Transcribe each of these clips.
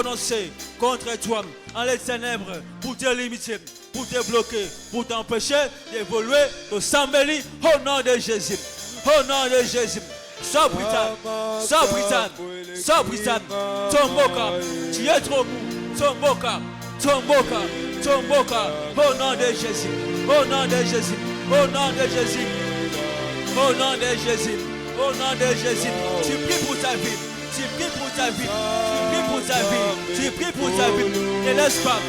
lancés contre toi en les ténèbres pour te limiter, pour te bloquer, pour t'empêcher d'évoluer au Sambeli au nom de Jésus. Au nom de Jésus. Sois Britanne, sois Britanne, sois Britanne. Ton boca, tu es trop mou. Ton boca, ton boca, ton boca. Au nom de Jésus. Au nom de Jésus. Au nom de Jésus. Au nom de Jésus. Au nom de Jésus. Tu pries pour ta vie. Tu pries pour ta vie. Tu pries pour ta vie. Tu pries pour ta vie. Et laisse pas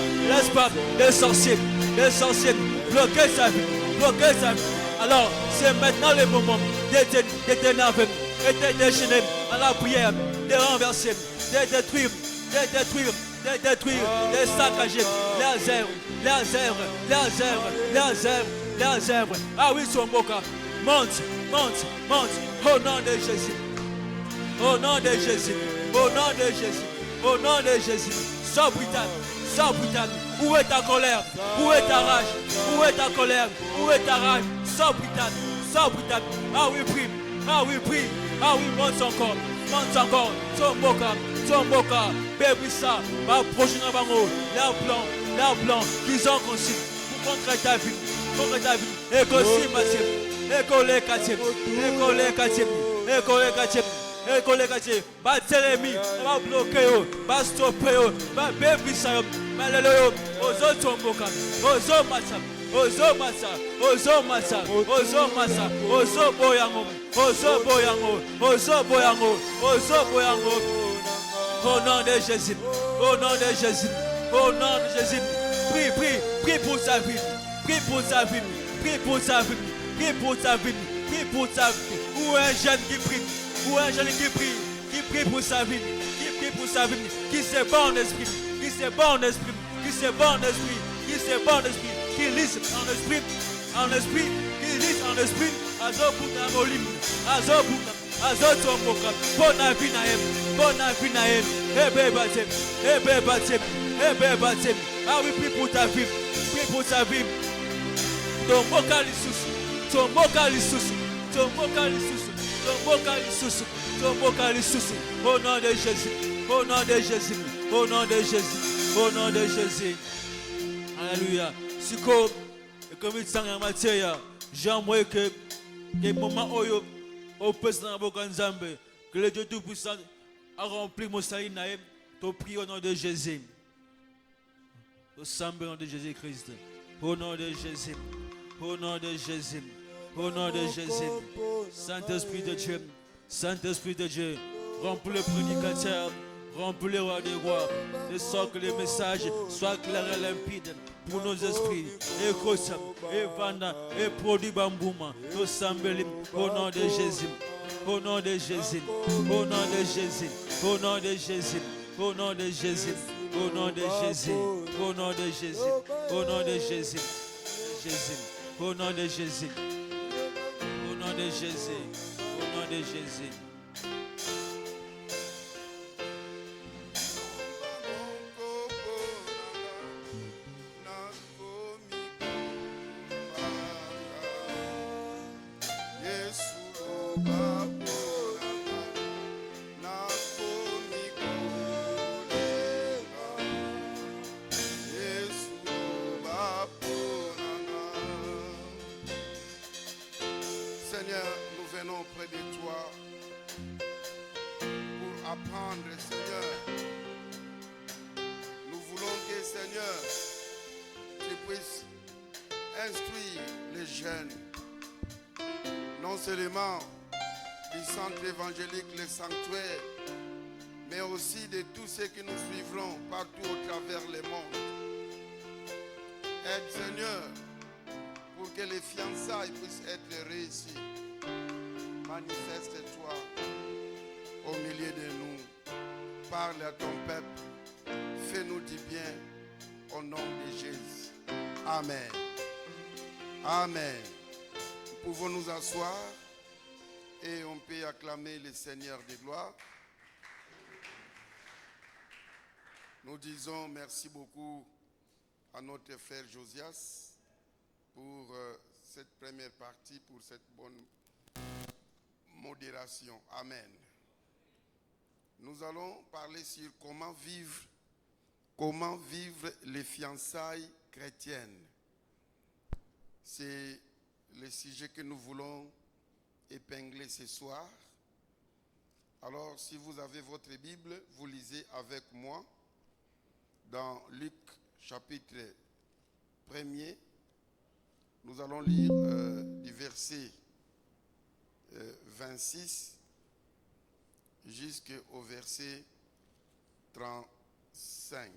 les sorciers bloquer sa vie. Bloquer sa vie. Alors, c'est maintenant le moment de t'énerver et de déchaîner à la prière, de renverser, de détruire, de saccager les œuvres. Ah oui, son boca. Monte. Au nom de Jésus. Au nom de Jésus. Au nom de Jésus. Au nom de Jésus. Sois Britanne. Où est ta colère? Où est ta rage? Où est ta colère? Où est ta rage? Sois Britanne. Ah oui, prie. Ah oui, monte encore. Ton boca. Bébé ça. Va prochaine avant la blanc. Qu'ils ont conçu pour contrer ta vie. Et que si École, va télémi, va bloquer, va stopper, va bébé ça, va le ozo tomboka, ozo massa, ozo boyango. Au nom de Jésus, prie pour sa vie, prie pour sa vie, ou un jeune qui prie. Ou un jeune qui prie pour sa vie, qui se bat en esprit, qui lise en esprit, Azotomboka, bon avis naem, ebe batem, ah oui, prie pour ta vie, ton boca lisusu, au nom de Jésus, alléluia. Siko, comme il s'en matière, j'aimerais que moment oyo, au président Bokanzambe, que le Dieu Tout-Puissant a rempli mon salut naem, ton prie au nom de Jésus, au nom de Jésus-Christ, au nom de Jésus. Saint-Esprit de Dieu, remplis le prédicateur, remplis le roi des rois, de sorte que les messages soient clairs et limpides pour nos esprits. Et Kosa, et Vanda, et produit Bambouma, nos Sambelim, au nom de Jésus. Au nom de Jésus. Seigneur, nous venons près de toi pour apprendre, Seigneur. Nous voulons que, Seigneur, tu puisses instruire les jeunes, non seulement du centre évangélique, le sanctuaire, mais aussi de tous ceux que nous suivrons partout au travers le monde. Aide, Seigneur, pour que les fiançailles puissent être réussies. Manifeste-toi au milieu de nous. Parle à ton peuple. Fais-nous du bien au nom de Jésus. Amen. Amen. Nous pouvons nous asseoir et on peut acclamer le Seigneur de gloire. Nous disons merci beaucoup à notre frère Josias pour cette première partie, pour cette bonne modération. Amen. Nous allons parler sur comment vivre Comment vivre les fiançailles chrétiennes? C'est le sujet que nous voulons épingler ce soir. Alors, si vous avez votre Bible, vous lisez avec moi dans Luc chapitre 1er. Nous allons lire du verset 26 jusqu'au verset 35.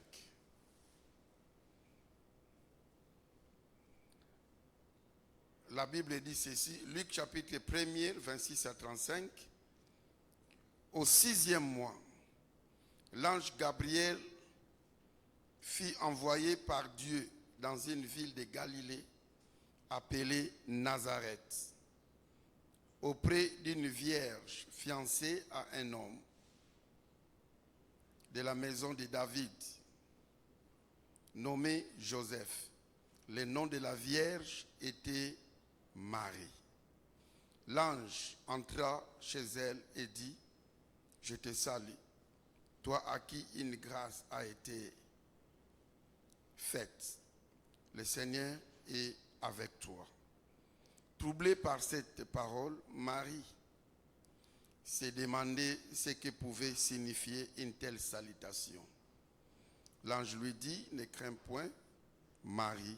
La Bible dit ceci, Luc chapitre 1er, 26 à 35. Au 6e mois, l'ange Gabriel fut envoyé par Dieu dans une ville de Galilée appelée Nazareth, auprès d'une vierge fiancée à un homme de la maison de David, nommé Joseph. Le nom de la vierge était Marie. L'ange entra chez elle et dit, « Je te salue, toi à qui une grâce a été faite. Le Seigneur est avec toi. » Troublée par cette parole, Marie s'est demandé ce que pouvait signifier une telle salutation. L'ange lui dit, « Ne crains point, Marie,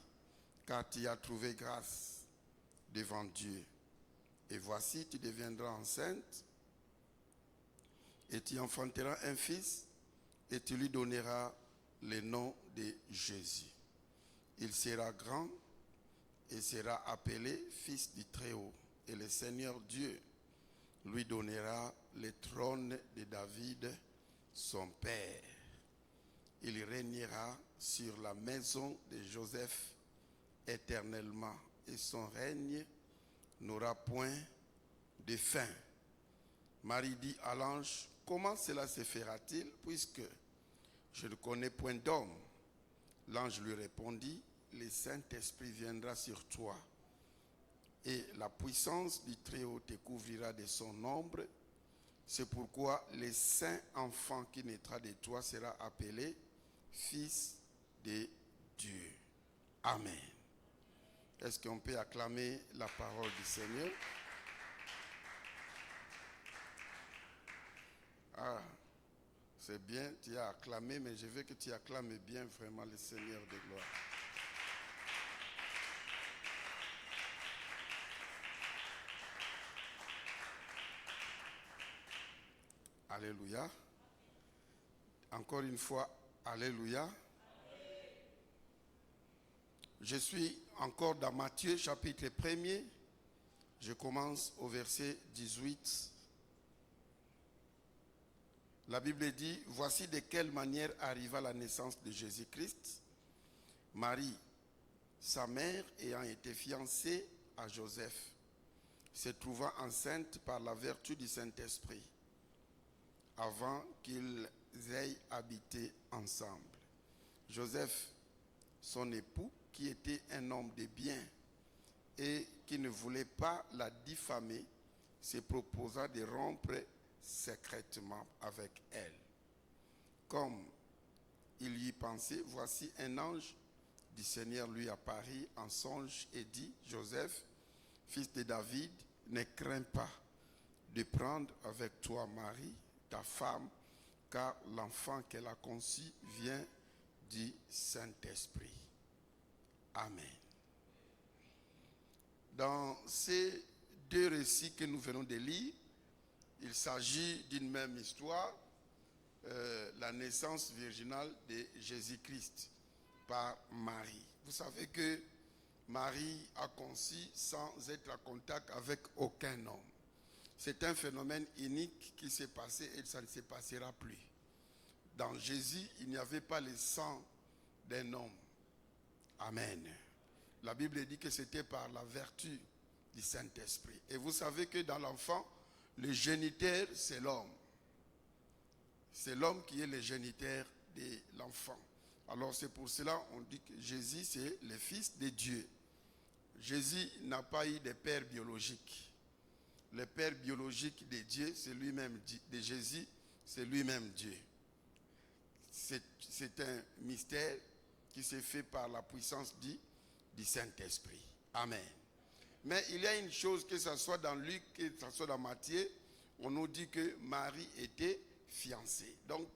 car tu as trouvé grâce devant Dieu. Et voici, tu deviendras enceinte, et tu enfanteras un fils, et tu lui donneras le nom de Jésus. Il sera grand et sera appelé Fils du Très-Haut. Et le Seigneur Dieu lui donnera le trône de David, son père. Il régnera sur la maison de Joseph éternellement, et son règne n'aura point de fin. » Marie dit à l'ange, « Comment cela se fera-t-il, puisque je ne connais point d'homme ?» L'ange lui répondit, « Le Saint-Esprit viendra sur toi, et la puissance du Très-Haut te couvrira de son ombre. C'est pourquoi le saint enfant qui naîtra de toi sera appelé Fils de Dieu. » Amen. Est-ce qu'on peut acclamer la parole du Seigneur? Ah, c'est bien, tu as acclamé, mais je veux que tu acclames bien vraiment le Seigneur de gloire. Alléluia. Encore une fois, Alléluia. Je suis encore dans Matthieu chapitre 1er. Je commence au verset 18. La Bible dit, « Voici de quelle manière arriva la naissance de Jésus-Christ. Marie, sa mère, ayant été fiancée à Joseph, se trouva enceinte par la vertu du Saint-Esprit, avant qu'ils aient habité ensemble. Joseph, son époux, qui était un homme de bien et qui ne voulait pas la diffamer, se proposa de rompre secrètement avec elle. Comme il y pensait, voici un ange du Seigneur lui apparut en songe et dit, « Joseph, fils de David, ne crains pas de prendre avec toi Marie, ta femme, car l'enfant qu'elle a conçu vient du Saint-Esprit. » Amen. Dans ces deux récits que nous venons de lire, il s'agit d'une même histoire, la naissance virginale de Jésus-Christ par Marie. Vous savez que Marie a conçu sans être en contact avec aucun homme. C'est un phénomène unique qui s'est passé et ça ne se passera plus. Dans Jésus, il n'y avait pas le sang d'un homme. Amen. La Bible dit que c'était par la vertu du Saint-Esprit. Et vous savez que dans l'enfant, le géniteur, c'est l'homme. C'est l'homme qui est le géniteur de l'enfant. Alors c'est pour cela qu'on dit que Jésus, c'est le Fils de Dieu. Jésus n'a pas eu de père biologique. Le père biologique de Dieu, c'est lui-même, de Jésus, c'est lui-même Dieu. c'est un mystère qui s'est fait par la puissance du Saint-Esprit. Amen. Mais il y a une chose, que ce soit dans Luc, que ce soit dans Matthieu, on nous dit que Marie était fiancée. Donc,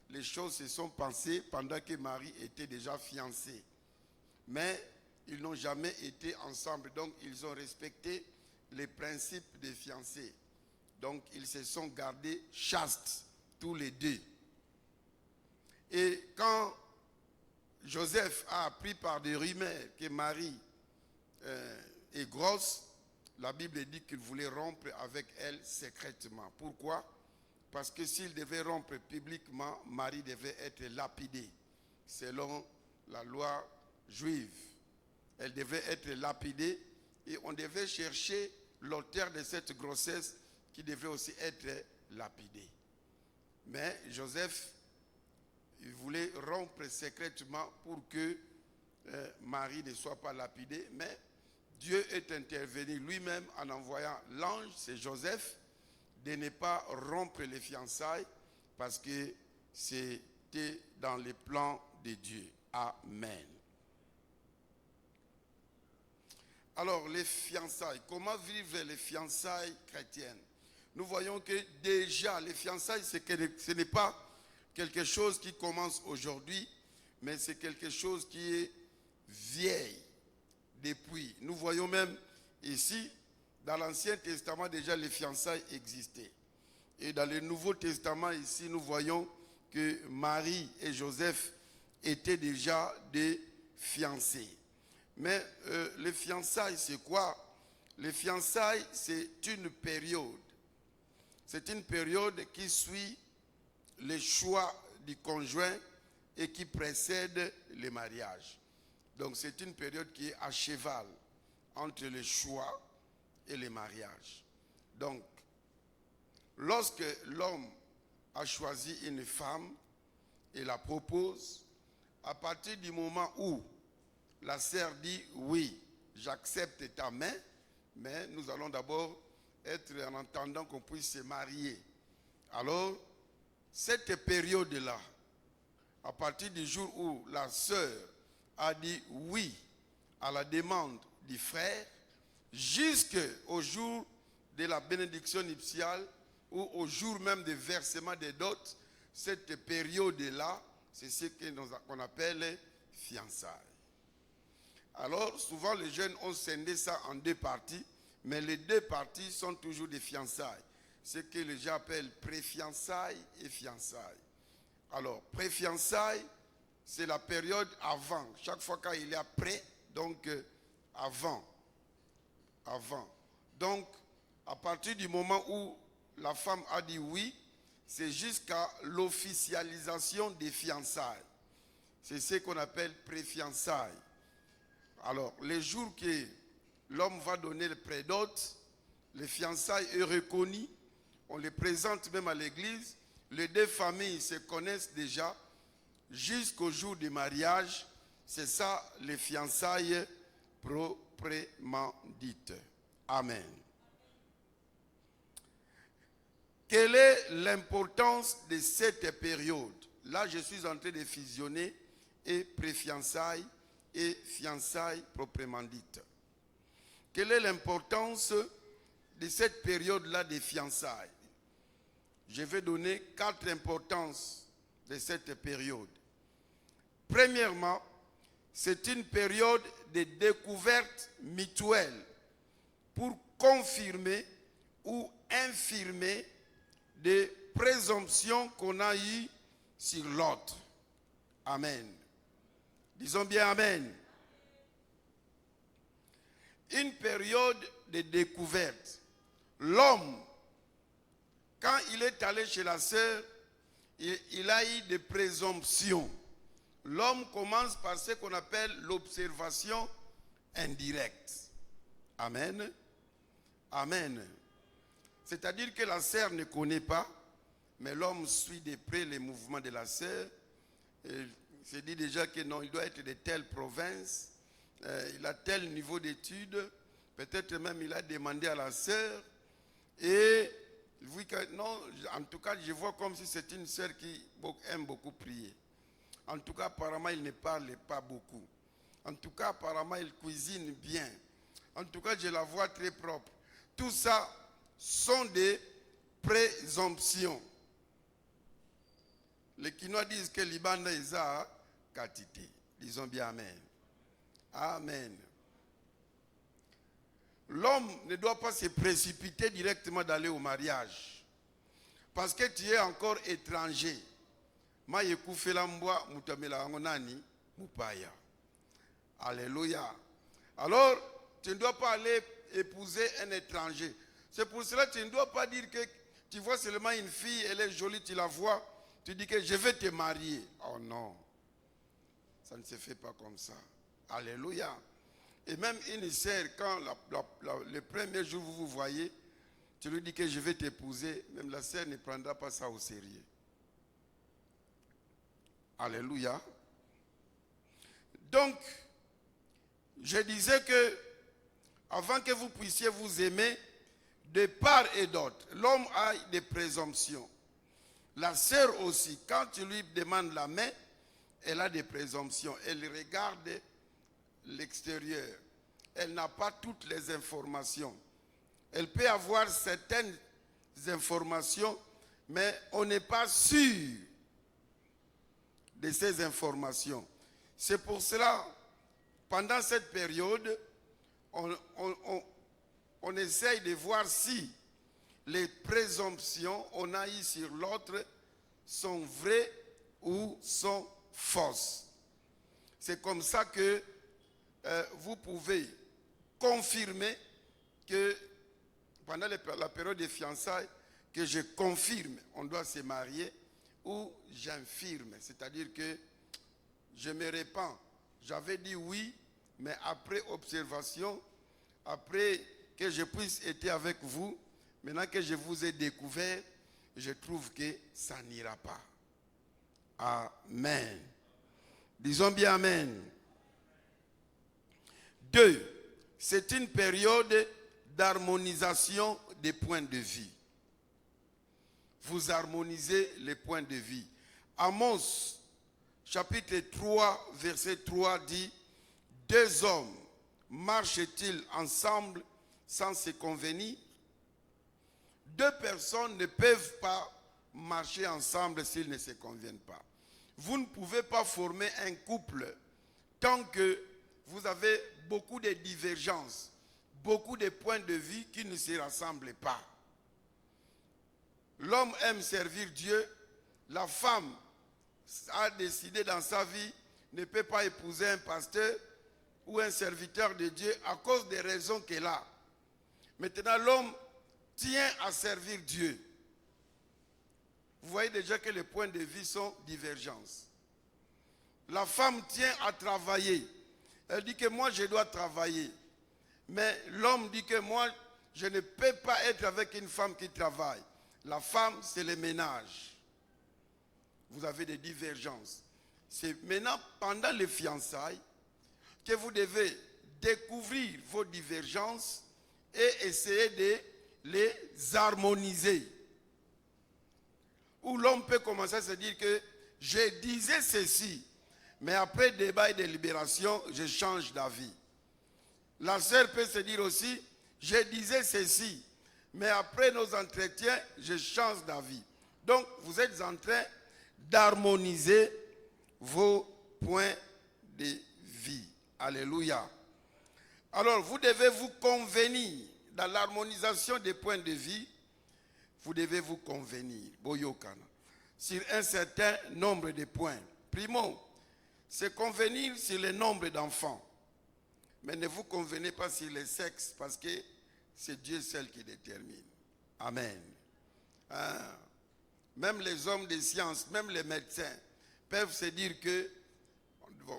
les choses se sont passées pendant que Marie était déjà fiancée. Mais ils n'ont jamais été ensemble. Donc, ils ont respecté les principes des fiancés. Donc, ils se sont gardés chastes, tous les deux. Et quand Joseph a appris par des rumeurs que Marie est grosse, la Bible dit qu'il voulait rompre avec elle secrètement. Pourquoi? Parce que s'il devait rompre publiquement, Marie devait être lapidée, selon la loi juive. Elle devait être lapidée et on devait chercher l'auteur de cette grossesse qui devait aussi être lapidé. Mais Joseph, il voulait rompre secrètement pour que Marie ne soit pas lapidée, mais Dieu est intervenu lui-même en envoyant l'ange, c'est Joseph, de ne pas rompre les fiançailles parce que c'était dans les plans de Dieu. Amen. Alors, les fiançailles, comment vivre les fiançailles chrétiennes? Nous voyons que déjà, les fiançailles, ce n'est pas quelque chose qui commence aujourd'hui, mais c'est quelque chose qui est vieille depuis. Nous voyons même ici, dans l'Ancien Testament, déjà les fiançailles existaient. Et dans le Nouveau Testament, ici, nous voyons que Marie et Joseph étaient déjà des fiancés. Mais les fiançailles, c'est quoi? Les fiançailles, c'est une période. C'est une période qui suit le choix du conjoint et qui précède le mariage. Donc c'est une période qui est à cheval entre le choix et le mariage. Donc, lorsque l'homme a choisi une femme et la propose, à partir du moment où la sœur dit oui, j'accepte ta main, mais nous allons d'abord être en attendant qu'on puisse se marier. Alors, cette période-là, à partir du jour où la sœur a dit oui à la demande du frère, jusqu'au jour de la bénédiction nuptiale ou au jour même du versement des dots, cette période-là, c'est ce qu'on appelle fiançailles. Alors, souvent les jeunes ont scindé ça en deux parties, mais les deux parties sont toujours des fiançailles. Ce que les gens appellent pré-fiançailles et fiançailles. Alors, pré-fiançailles, c'est la période avant. Chaque fois qu'il y a pré, donc avant. Donc, à partir du moment où la femme a dit oui, c'est jusqu'à l'officialisation des fiançailles. C'est ce qu'on appelle pré-fiançailles. Alors, les jours que l'homme va donner le prédot, les fiançailles est reconnu, on les présente même à l'église, les deux familles se connaissent déjà jusqu'au jour du mariage. C'est ça les fiançailles proprement dites. Amen. Quelle est l'importance de cette période? Là, je suis en train de fusionner et pré-fiançailles et fiançailles proprement dites. Quelle est l'importance de cette période-là des fiançailles? Je vais donner 4 importances de cette période. Premièrement, c'est une période de découverte mutuelle pour confirmer ou infirmer des présomptions qu'on a eues sur l'autre. Amen. Disons bien Amen. Une période de découverte. L'homme, quand il est allé chez la sœur, il a eu des présomptions. L'homme commence par ce qu'on appelle l'observation indirecte. Amen. Amen. C'est-à-dire que la sœur ne connaît pas, mais l'homme suit de près les mouvements de la sœur. Il se dit déjà que non, il doit être de telle province, il a tel niveau d'études, peut-être même il a demandé à la sœur, et oui, non, en tout cas, je vois comme si c'est une sœur qui aime beaucoup prier. En tout cas, apparemment, il ne parle pas beaucoup. En tout cas, apparemment, il cuisine bien. En tout cas, je la vois très propre. Tout ça sont des présomptions. Les Quinois disent que l'Ibanda est à Katiti. Disons bien Amen. Amen. L'homme ne doit pas se précipiter directement d'aller au mariage. Parce que tu es encore étranger. Alléluia. Alors, tu ne dois pas aller épouser un étranger. C'est pour cela que tu ne dois pas dire que tu vois seulement une fille, elle est jolie, tu la vois, tu dis que je vais te marier. Oh non. Ça ne se fait pas comme ça. Alléluia. Et même une sœur, quand le premier jour vous vous voyez, tu lui dis que je vais t'épouser, même la sœur ne prendra pas ça au sérieux. Alléluia. Donc, je disais que avant que vous puissiez vous aimer, de part et d'autre, l'homme a des présomptions. La sœur aussi, quand tu lui demandes la main, elle a des présomptions. Elle regarde l'extérieur. Elle n'a pas toutes les informations. Elle peut avoir certaines informations, mais on n'est pas sûr de ces informations. C'est pour cela, pendant cette période, on essaye de voir si les présomptions qu'on a eues sur l'autre sont vraies ou sont fausses. C'est comme ça que vous pouvez confirmer que pendant la période de fiançailles, que je confirme on doit se marier, ou j'infirme, c'est-à-dire que je me répands. J'avais dit oui, mais après observation, après que je puisse être avec vous, maintenant que je vous ai découvert, je trouve que ça n'ira pas. Amen. Disons bien Amen. 2. C'est une période d'harmonisation des points de vie. Vous harmonisez les points de vie. Amos, chapitre 3, verset 3 dit, « Deux hommes marchent-ils ensemble sans se convenir? Deux personnes ne peuvent pas marcher ensemble s'ils ne se conviennent pas. Vous ne pouvez pas former un couple tant que vous avez beaucoup de divergences, beaucoup de points de vie qui ne se rassemblent pas. L'homme aime servir Dieu, la femme a décidé dans sa vie ne peut pas épouser un pasteur ou un serviteur de Dieu à cause des raisons qu'elle a. Maintenant, l'homme tient à servir Dieu. Vous voyez déjà que les points de vie sont divergents. La femme tient à travailler. Elle dit que moi, je dois travailler. Mais l'homme dit que moi, je ne peux pas être avec une femme qui travaille. La femme, c'est le ménage. Vous avez des divergences. C'est maintenant, pendant les fiançailles, que vous devez découvrir vos divergences et essayer de les harmoniser. Où l'homme peut commencer à se dire que je disais ceci, mais après débat et délibération, je change d'avis. La sœur peut se dire aussi, je disais ceci, mais après nos entretiens, je change d'avis. Donc, vous êtes en train d'harmoniser vos points de vie. Alléluia. Alors, vous devez vous convenir dans l'harmonisation des points de vie. Vous devez vous convenir, Boyokana, sur un certain nombre de points. Primo, c'est convenir sur le nombre d'enfants. Mais ne vous convenez pas sur le sexe parce que c'est Dieu seul qui détermine. Amen. Hein? Même les hommes de science, même les médecins peuvent se dire que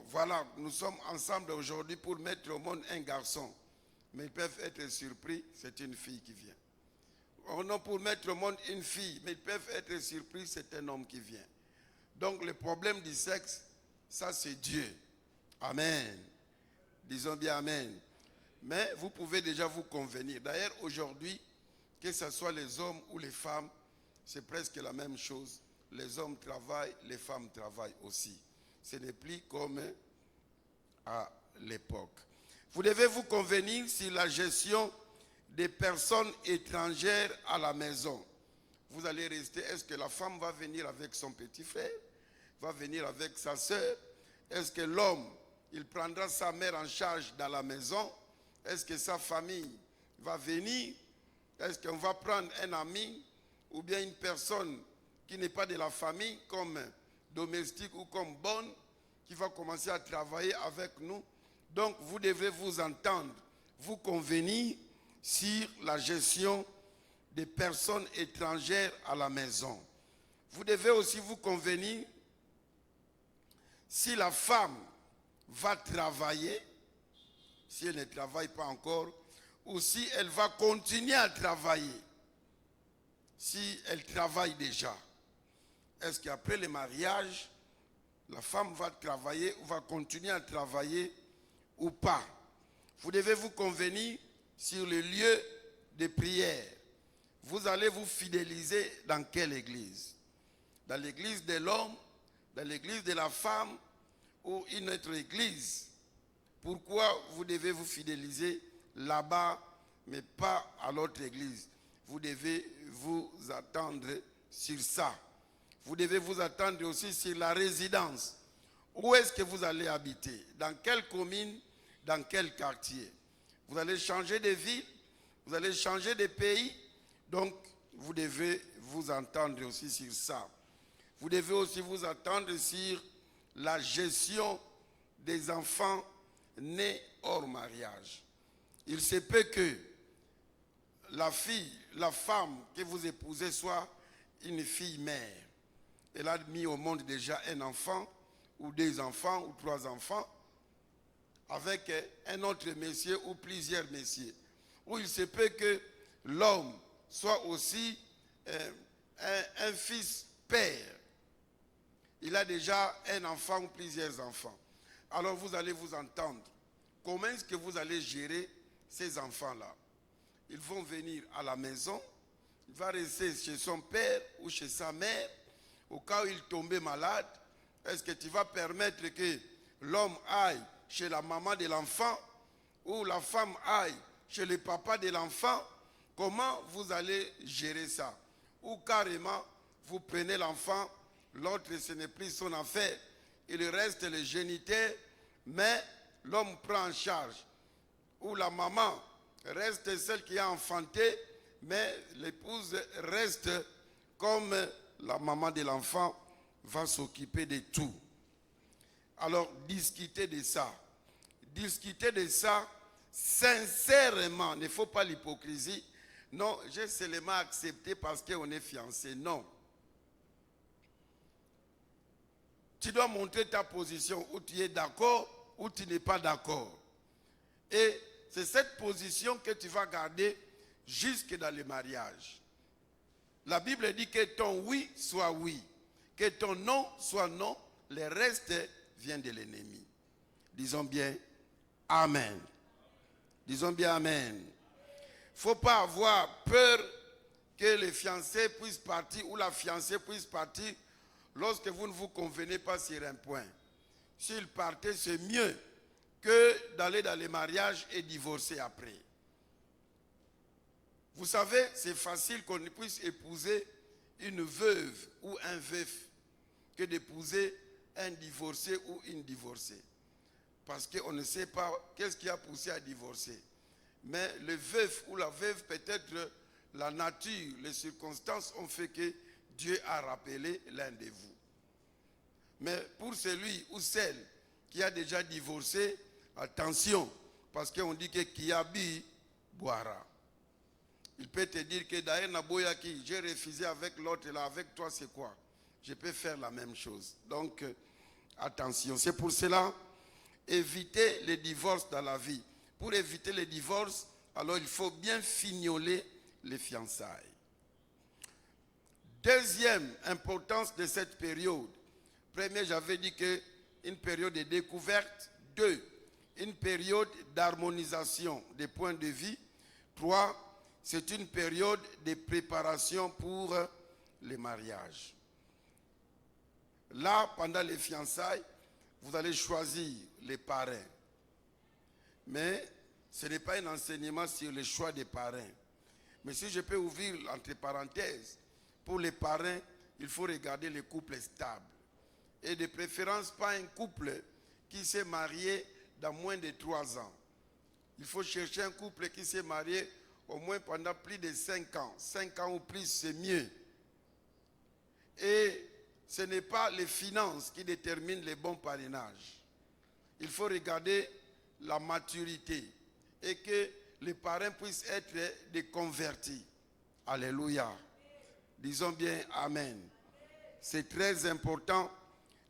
voilà, nous sommes ensemble aujourd'hui pour mettre au monde un garçon. Mais ils peuvent être surpris, c'est une fille qui vient. On a pour mettre au monde une fille, mais ils peuvent être surpris, c'est un homme qui vient. Donc le problème du sexe, ça c'est Dieu. Amen. Disons bien Amen. Mais vous pouvez déjà vous convenir. D'ailleurs, aujourd'hui, que ce soit les hommes ou les femmes, c'est presque la même chose. Les hommes travaillent, les femmes travaillent aussi. ce n'est plus comme à l'époque. Vous devez vous convenir sur la gestion des personnes étrangères à la maison. Vous allez rester, est-ce que la femme va venir avec son petit frère, va venir avec sa soeur? Est-ce que l'homme, il prendra sa mère en charge dans la maison? Est-ce que sa famille va venir? Est-ce qu'on va prendre un ami ou bien une personne qui n'est pas de la famille comme domestique ou comme bonne, qui va commencer à travailler avec nous? Donc vous devez vous entendre, vous convenir sur la gestion des personnes étrangères à la maison. Vous devez aussi vous convenir si la femme va travailler, si elle ne travaille pas encore, ou si elle va continuer à travailler, si elle travaille déjà. Est-ce qu'après le mariage, la femme va travailler ou va continuer à travailler ou pas? Vous devez vous convenir sur le lieu de prière. Vous allez vous fidéliser dans quelle église? Dans l'église de l'homme, dans l'église de la femme ou une autre église? Pourquoi vous devez vous fidéliser là-bas, mais pas à l'autre église? Vous devez vous attendre sur ça. Vous devez vous attendre aussi sur la résidence. Où est-ce que vous allez habiter? Dans quelle commune? Dans quel quartier? Vous allez changer de ville? Vous allez changer de pays? Donc, vous devez vous entendre aussi sur ça. Vous devez aussi vous attendre sur la gestion des enfants nés hors mariage. Il se peut que la femme que vous épousez soit une fille mère. Elle a mis au monde déjà un enfant, ou 2 enfants, ou 3 enfants, avec un autre monsieur ou plusieurs messieurs. Ou il se peut que l'homme soit aussi un fils père. Il a déjà un enfant ou plusieurs enfants. Alors vous allez vous entendre. Comment est-ce que vous allez gérer ces enfants-là? Ils vont venir à la maison, il va rester chez son père ou chez sa mère. Au cas où il tombait malade, est-ce que tu vas permettre que l'homme aille chez la maman de l'enfant ou la femme aille chez le papa de l'enfant? Comment vous allez gérer ça? Ou carrément, vous prenez l'enfant, l'autre ce n'est plus son affaire, il reste le géniteur, mais l'homme prend en charge. Ou la maman reste celle qui a enfanté, mais l'épouse reste comme la maman de l'enfant, va s'occuper de tout. Alors, discutez de ça. Discutez de ça sincèrement. Il ne faut pas l'hypocrisie. Non, j'ai seulement accepté parce qu'on est fiancé. Non. Tu dois montrer ta position où tu es d'accord, où tu n'es pas d'accord. Et c'est cette position que tu vas garder jusque dans le mariage. La Bible dit que ton oui soit oui, que ton non soit non, le reste vient de l'ennemi. Disons bien Amen. Disons bien Amen. Il ne faut pas avoir peur que le fiancé puisse partir ou la fiancée puisse partir lorsque vous ne vous convenez pas sur un point. S'il partait, c'est mieux que d'aller dans le mariage et divorcer après. Vous savez, c'est facile qu'on puisse épouser une veuve ou un veuf que d'épouser un divorcé ou une divorcée. Parce qu'on ne sait pas qu'est-ce qui a poussé à divorcer. Mais le veuf ou la veuve, peut-être la nature, les circonstances ont fait que Dieu a rappelé l'un de vous. Mais pour celui ou celle qui a déjà divorcé, attention, parce qu'on dit que qui a bu, boira. Il peut te dire que d'ailleurs, Naboyaki, j'ai refusé avec l'autre, là, avec toi, c'est quoi? Je peux faire la même chose. Donc, attention. C'est pour cela, évitez les divorces dans la vie. Pour éviter les divorces, alors il faut bien fignoler les fiançailles. Deuxième importance de cette période. Premier, j'avais dit que une période de découverte. 2, une période d'harmonisation des points de vue. 3, c'est une période de préparation pour le mariage. Là, pendant les fiançailles, vous allez choisir les parrains. Mais ce n'est pas un enseignement sur le choix des parrains. Mais si je peux ouvrir entre parenthèses, pour les parrains, il faut regarder les couples stables. Et de préférence, pas un couple qui s'est marié dans moins de 3 ans. Il faut chercher un couple qui s'est marié au moins pendant plus de 5 ans. 5 ans ou plus, c'est mieux. Et ce n'est pas les finances qui déterminent les bons parrainages. Il faut regarder la maturité et que les parrains puissent être des convertis. Alléluia. Disons bien Amen. C'est très important.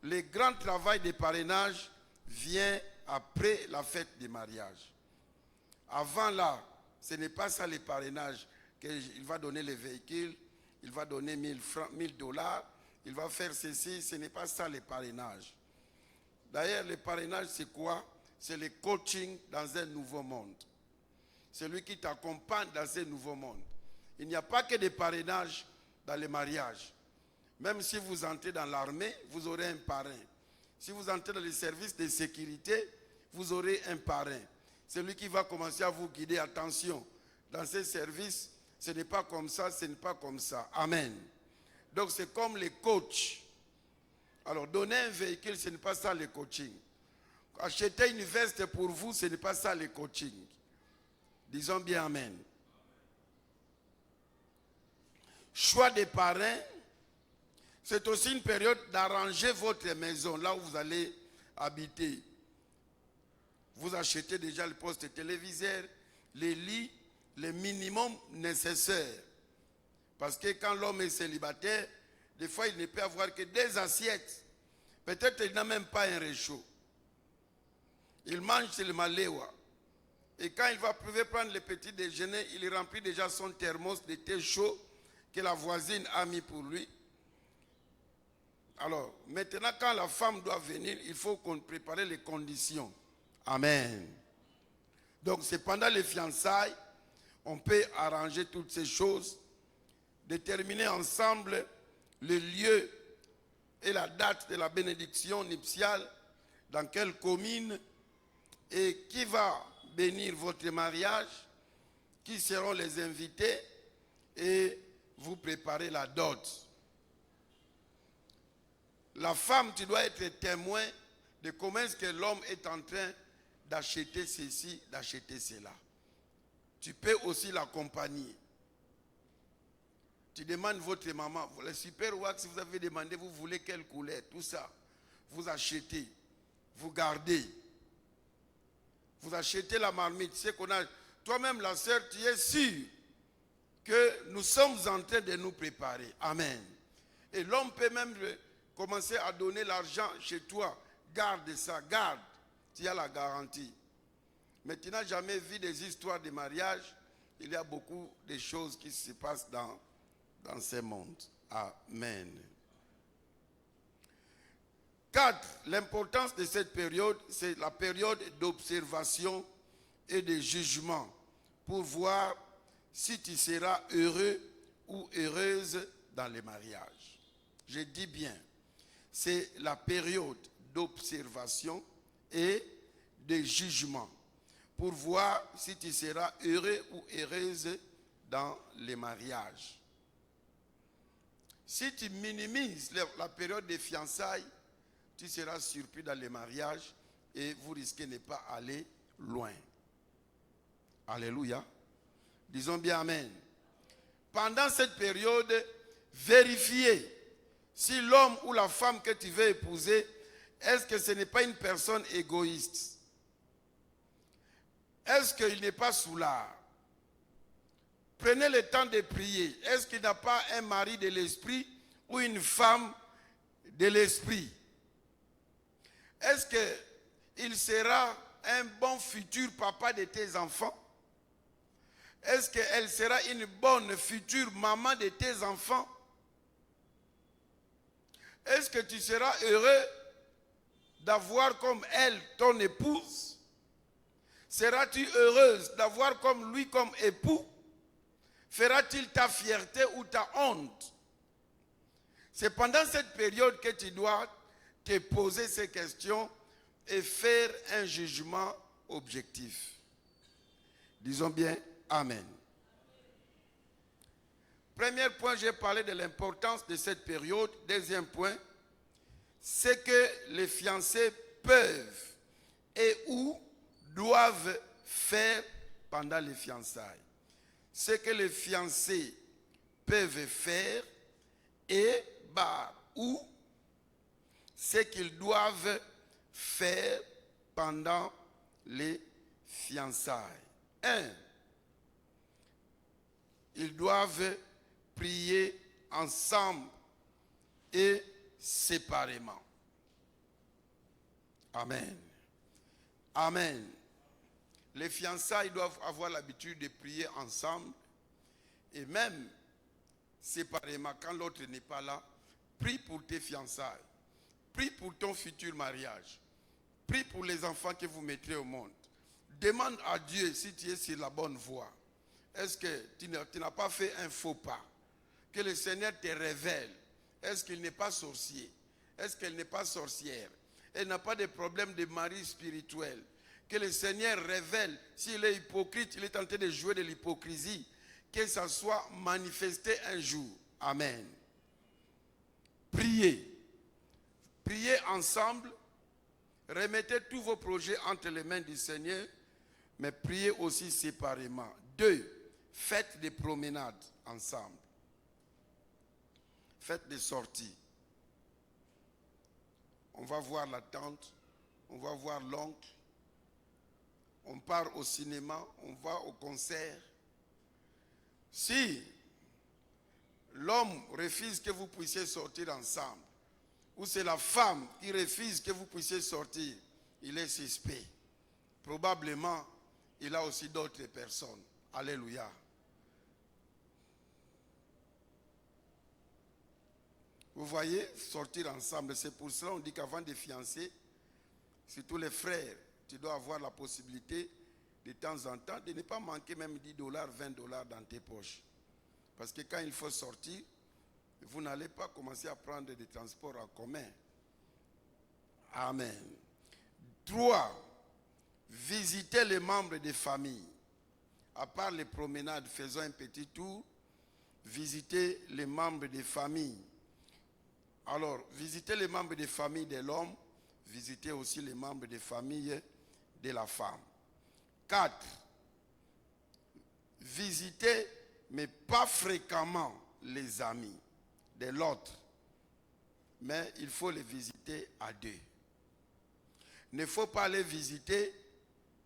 Le grand travail des parrainages vient après la fête du mariage. Avant là, ce n'est pas ça les parrainages. Il va donner les véhicules, il va donner 1000 francs, $1000, il va faire ceci. Ce n'est pas ça les parrainages. D'ailleurs, le parrainage, c'est quoi? C'est le coaching dans un nouveau monde. C'est lui qui t'accompagne dans ce nouveau monde. Il n'y a pas que des parrainages dans les mariages. Même si vous entrez dans l'armée, vous aurez un parrain. Si vous entrez dans les services de sécurité, vous aurez un parrain. C'est lui qui va commencer à vous guider. Attention, dans ces services, ce n'est pas comme ça, ce n'est pas comme ça. Amen. Donc c'est comme les coachs. Alors donner un véhicule, ce n'est pas ça le coaching. Acheter une veste pour vous, ce n'est pas ça le coaching. Disons bien Amen. Choix des parrains, c'est aussi une période d'arranger votre maison, là où vous allez habiter. Vous achetez déjà le poste téléviseur, les lits, le minimum nécessaire. Parce que quand l'homme est célibataire, des fois il ne peut avoir que 2 assiettes. Peut-être qu'il n'a même pas un réchaud. Il mange le maléwa. Et quand il va pouvoir prendre le petit déjeuner, il remplit déjà son thermos de thé chaud que la voisine a mis pour lui. Alors, maintenant, quand la femme doit venir, il faut qu'on prépare les conditions. Amen. Donc, c'est pendant les fiançailles, on peut arranger toutes ces choses, déterminer ensemble le lieu et la date de la bénédiction nuptiale, dans quelle commune, et qui va bénir votre mariage, qui seront les invités, et vous préparez la dot. La femme, tu dois être témoin de comment est-ce que l'homme est en train d'acheter ceci, d'acheter cela. Tu peux aussi l'accompagner. Tu demandes votre maman, le super wax, si vous avez demandé, vous voulez quelle couleur, tout ça. Vous achetez, vous gardez. Vous achetez la marmite, c'est qu'on a. Toi-même, la sœur, tu es sûr que nous sommes en train de nous préparer. Amen. Et l'homme peut même commencer à donner l'argent chez toi. Garde ça, garde. Tu as la garantie. Mais tu n'as jamais vu des histoires de mariage. Il y a beaucoup de choses qui se passent dans ce monde. Amen. 4. L'importance de cette période, c'est la période d'observation et de jugement pour voir si tu seras heureux ou heureuse dans le mariage. Je dis bien, c'est la période d'observation et de jugement pour voir si tu seras heureux ou heureuse dans le mariage. Si tu minimises la période des fiançailles, tu seras surpris dans le mariage et vous risquez de ne pas aller loin. Alléluia. Disons bien Amen. Pendant cette période, vérifiez si l'homme ou la femme que tu veux épouser, est-ce que ce n'est pas une personne égoïste? Est-ce qu'il n'est pas soulard? Prenez le temps de prier. Est-ce qu'il n'a pas un mari de l'esprit ou une femme de l'esprit? Est-ce qu'il sera un bon futur papa de tes enfants? Est-ce qu'elle sera une bonne future maman de tes enfants? Est-ce que tu seras heureux d'avoir comme elle ton épouse? Seras-tu heureuse d'avoir comme lui comme époux? Fera-t-il ta fierté ou ta honte? C'est pendant cette période que tu dois te poser ces questions et faire un jugement objectif. Disons bien Amen. Premier point, j'ai parlé de l'importance de cette période. Deuxième point, c'est que les fiancés peuvent et ou doivent faire pendant les fiançailles. Ce que les fiancés peuvent faire et ou ce qu'ils doivent faire pendant les fiançailles. 1. Ils doivent prier ensemble et séparément. Amen. Amen. Les fiançailles doivent avoir l'habitude de prier ensemble et même séparément quand l'autre n'est pas là. Prie pour tes fiançailles. Prie pour ton futur mariage. Prie pour les enfants que vous mettrez au monde. Demande à Dieu si tu es sur la bonne voie. Est-ce que tu n'as pas fait un faux pas? Que le Seigneur te révèle. Est-ce qu'il n'est pas sorcier? Est-ce qu'elle n'est pas sorcière? Elle n'a pas de problème de mari spirituel. Que le Seigneur révèle. S'il est hypocrite, il est en train de jouer de l'hypocrisie. Que ça soit manifesté un jour. Amen. Priez. Priez ensemble. Remettez tous vos projets entre les mains du Seigneur. Mais priez aussi séparément. 2. Faites des promenades ensemble. Faites des sorties. On va voir la tante, on va voir l'oncle, on part au cinéma, on va au concert. Si l'homme refuse que vous puissiez sortir ensemble, ou c'est la femme qui refuse que vous puissiez sortir, il est suspect. Probablement, il a aussi d'autres personnes. Alléluia. Vous voyez, sortir ensemble, c'est pour cela qu'on dit qu'avant de fiancer, surtout les frères, tu dois avoir la possibilité de temps en temps de ne pas manquer même $10, $20 dans tes poches. Parce que quand il faut sortir, vous n'allez pas commencer à prendre des transports en commun. Amen. 3. Visitez les membres des familles. À part les promenades, faisons un petit tour. Visitez les membres des familles. Alors, visitez les membres des familles de l'homme, visitez aussi les membres des familles de la femme. 4. Visitez, mais pas fréquemment, les amis de l'autre. Mais il faut les visiter à 2. Il ne faut pas aller visiter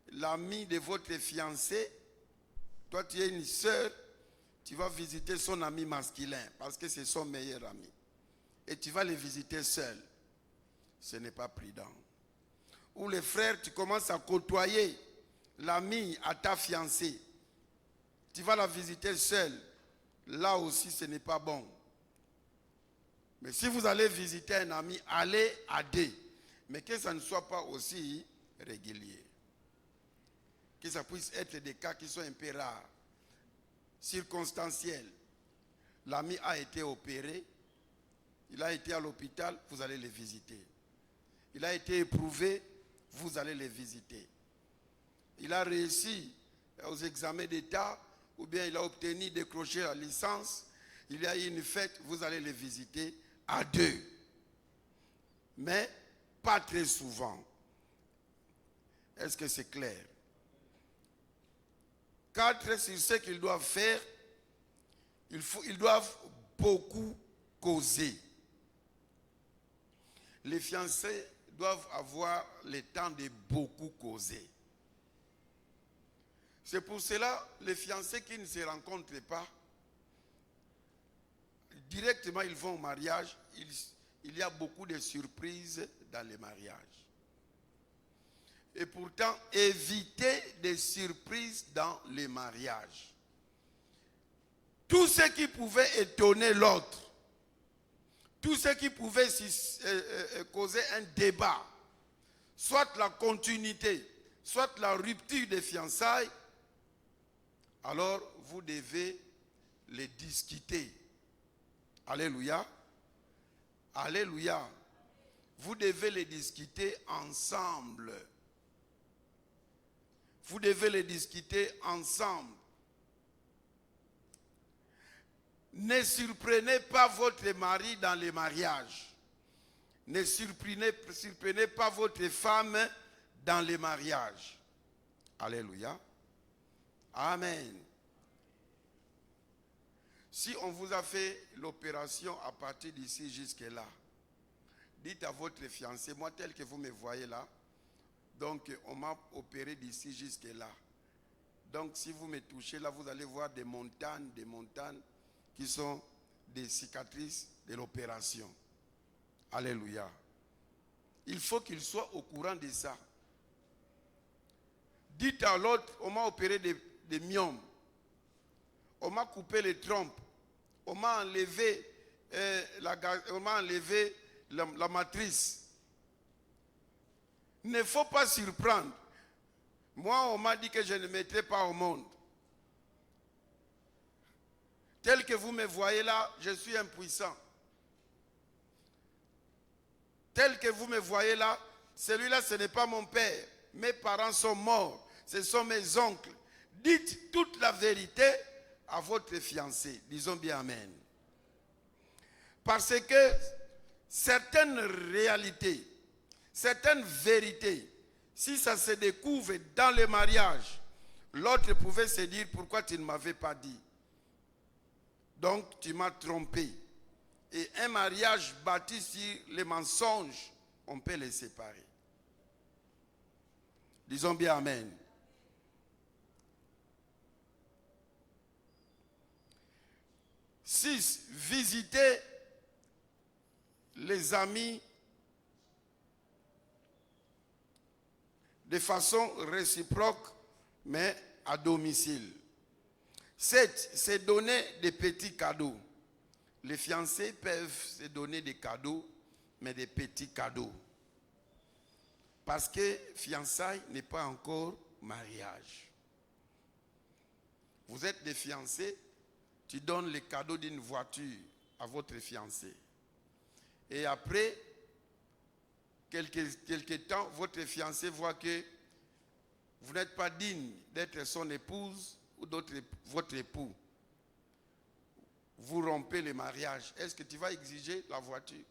l'ami de votre fiancé. Toi, tu es une sœur, tu vas visiter son ami masculin parce que c'est son meilleur ami. Et tu vas les visiter seul. Ce n'est pas prudent. Ou les frères, tu commences à côtoyer l'ami à ta fiancée. Tu vas la visiter seul. Là aussi, ce n'est pas bon. Mais si vous allez visiter un ami, allez à 2. Mais que ça ne soit pas aussi régulier. Que ça puisse être des cas qui sont un peu rares. Circonstanciels. L'ami a été opéré. Il a été à l'hôpital, vous allez les visiter. Il a été éprouvé, vous allez les visiter. Il a réussi aux examens d'État, ou bien il a obtenu, décroché la licence, il y a eu une fête, vous allez les visiter à 2. Mais pas très souvent. Est-ce que c'est clair? 4, sur ce qu'ils doivent faire, ils doivent beaucoup causer. Les fiancés doivent avoir le temps de beaucoup causer. C'est pour cela, les fiancés qui ne se rencontrent pas, directement ils vont au mariage. Il y a beaucoup de surprises dans les mariages. Et pourtant, évitez des surprises dans les mariages. Tout ce qui pouvait étonner l'autre, tout ce qui pouvait causer un débat, soit la continuité, soit la rupture des fiançailles, alors vous devez les discuter. Alléluia. Alléluia. vous devez les discuter ensemble. Vous devez les discuter ensemble. Ne surprenez pas votre mari dans les mariages. Ne surprenez pas votre femme dans les mariages. Alléluia. Amen. Si on vous a fait l'opération à partir d'ici jusque-là, dites à votre fiancé, moi tel que vous me voyez là, donc on m'a opéré d'ici jusque-là. Donc si vous me touchez là, vous allez voir des montagnes qui sont des cicatrices de l'opération. Alléluia. Il faut qu'il soit au courant de ça. Dites à l'autre, on m'a opéré des myomes. On m'a coupé les trompes. On m'a enlevé, la matrice. Il ne faut pas surprendre. Moi, on m'a dit que je ne mettrai pas au monde. Tel que vous me voyez là, je suis impuissant. Tel que vous me voyez là, celui-là, ce n'est pas mon père. Mes parents sont morts. Ce sont mes oncles. Dites toute la vérité à votre fiancé. Disons bien amen. Parce que certaines réalités, certaines vérités, si ça se découvre dans le mariage, l'autre pouvait se dire pourquoi tu ne m'avais pas dit. Donc tu m'as trompé. Et un mariage bâti sur les mensonges, on peut les séparer. Disons bien amen. Six, visitez les amis de façon réciproque, mais à domicile. 7, c'est donner des petits cadeaux. Les fiancés peuvent se donner des cadeaux, mais des petits cadeaux. Parce que fiançailles n'est pas encore mariage. Vous êtes des fiancés, tu donnes le cadeau d'une voiture à votre fiancé. Et après, quelque temps, votre fiancé voit que vous n'êtes pas digne d'être son épouse ou votre époux. Vous rompez le mariage. Est-ce que tu vas exiger la voiture?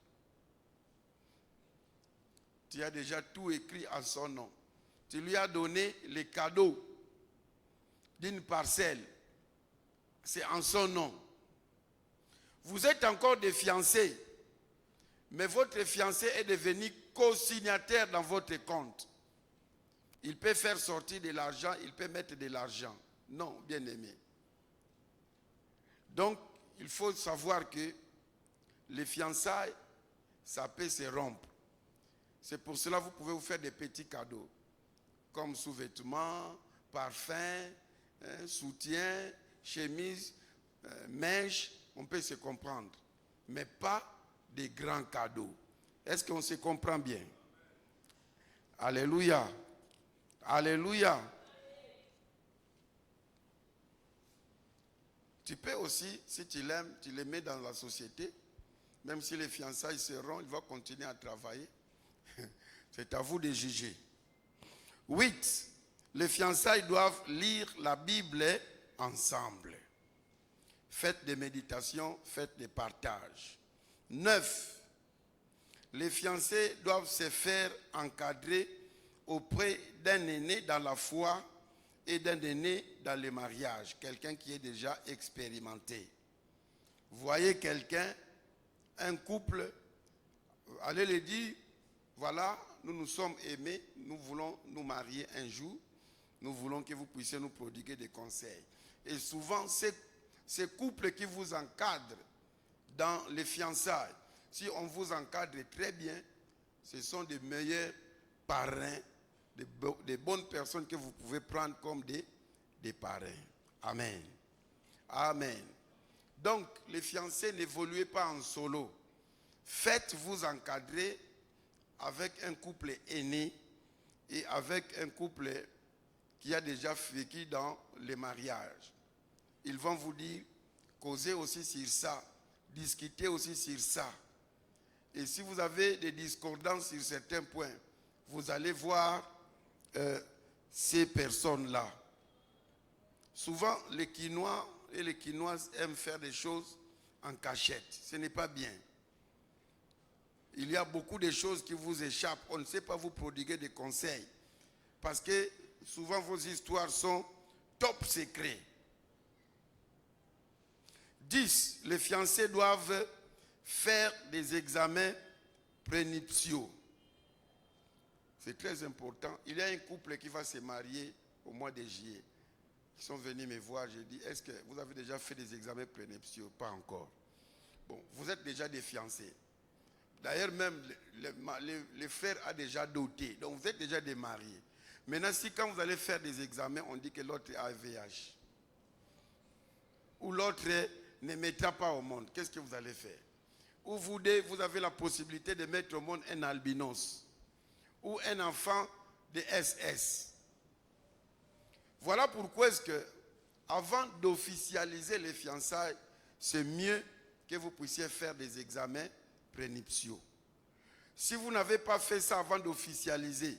Tu as déjà tout écrit en son nom. Tu lui as donné les cadeaux d'une parcelle. C'est en son nom. Vous êtes encore des fiancés, mais votre fiancé est devenu co-signataire dans votre compte. Il peut faire sortir de l'argent, il peut mettre de l'argent. Non, bien aimé. Donc, il faut savoir que les fiançailles, ça peut se rompre. C'est pour cela que vous pouvez vous faire des petits cadeaux, comme sous-vêtements, parfums, soutien, chemise, mèche, on peut se comprendre. Mais pas des grands cadeaux. Est-ce qu'on se comprend bien? Alléluia. Alléluia. Tu peux aussi, si tu l'aimes, tu les mets dans la société. Même si les fiançailles seront, il va continuer à travailler. C'est à vous de juger. 8. Les fiançailles doivent lire la Bible ensemble. Faites des méditations, faites des partages. 9. Les fiancés doivent se faire encadrer auprès d'un aîné dans la foi et d'un aîné dans le mariage, quelqu'un qui est déjà expérimenté. Voyez quelqu'un, un couple, allez le dire, voilà, nous nous sommes aimés, nous voulons nous marier un jour, nous voulons que vous puissiez nous prodiguer des conseils. Et souvent, ces couples qui vous encadrent dans les fiançailles, si on vous encadre très bien, ce sont des meilleurs parrains, des bonnes personnes que vous pouvez prendre comme des parrains. Amen. Amen. Donc, les fiancés, n'évoluez pas en solo. Faites-vous encadrer avec un couple aîné et avec un couple qui a déjà vécu dans les mariages. Ils vont vous dire, causez aussi sur ça, discutez aussi sur ça. Et si vous avez des discordances sur certains points, vous allez voir ces personnes-là. Souvent, les Quinois et les Quinoises aiment faire des choses en cachette. Ce n'est pas bien. Il y a beaucoup de choses qui vous échappent. On ne sait pas vous prodiguer des conseils. Parce que souvent, vos histoires sont top secrets. 10. Les fiancés doivent faire des examens prénuptiaux. C'est très important. Il y a un couple qui va se marier au mois de juillet. Ils sont venus me voir. J'ai dit, est-ce que vous avez déjà fait des examens prénuptiaux? Pas encore. Bon, vous êtes déjà des fiancés. D'ailleurs, même les frères a déjà doté. Donc, vous êtes déjà des mariés. Maintenant, si quand vous allez faire des examens, on dit que l'autre a VIH. Ou l'autre ne mettra pas au monde. Qu'est-ce que vous allez faire? Ou vous avez la possibilité de mettre au monde un albinos. Ou un enfant de SS. Voilà pourquoi est-ce que, avant d'officialiser les fiançailles, c'est mieux que vous puissiez faire des examens prénuptiaux. Si vous n'avez pas fait ça avant d'officialiser,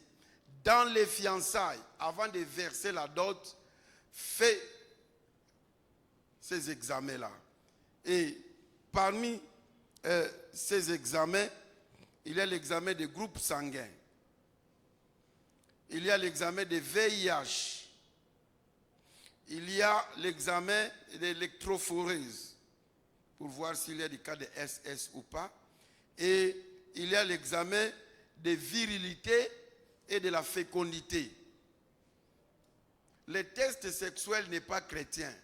dans les fiançailles, avant de verser la dot, faites ces examens-là. Et parmi ces examens, il y a l'examen des groupes sanguins. Il y a l'examen des VIH. Il y a l'examen de l'électrophorèse pour voir s'il y a des cas de SS ou pas. Et il y a l'examen de virilité et de la fécondité. Le test sexuel n'est pas chrétien.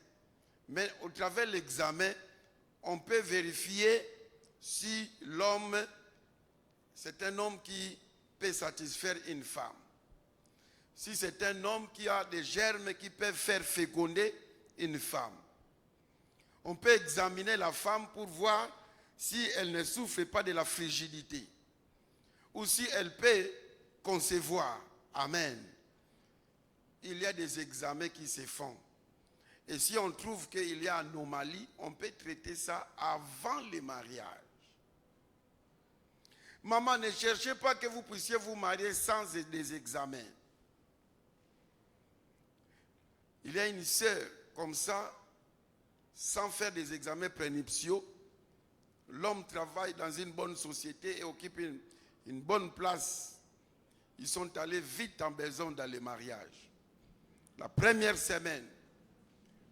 Mais au travers de l'examen, on peut vérifier si l'homme, c'est un homme qui peut satisfaire une femme. Si c'est un homme qui a des germes qui peuvent faire féconder une femme. On peut examiner la femme pour voir si elle ne souffre pas de la frigidité. Ou si elle peut concevoir. Amen. Il y a des examens qui se font. Et si on trouve qu'il y a anomalie, on peut traiter ça avant le mariage. Maman, ne cherchez pas que vous puissiez vous marier sans des examens. Il y a une sœur comme ça, sans faire des examens prénuptiaux. L'homme travaille dans une bonne société et occupe une bonne place. Ils sont allés vite en besoin dans le mariage. La première semaine,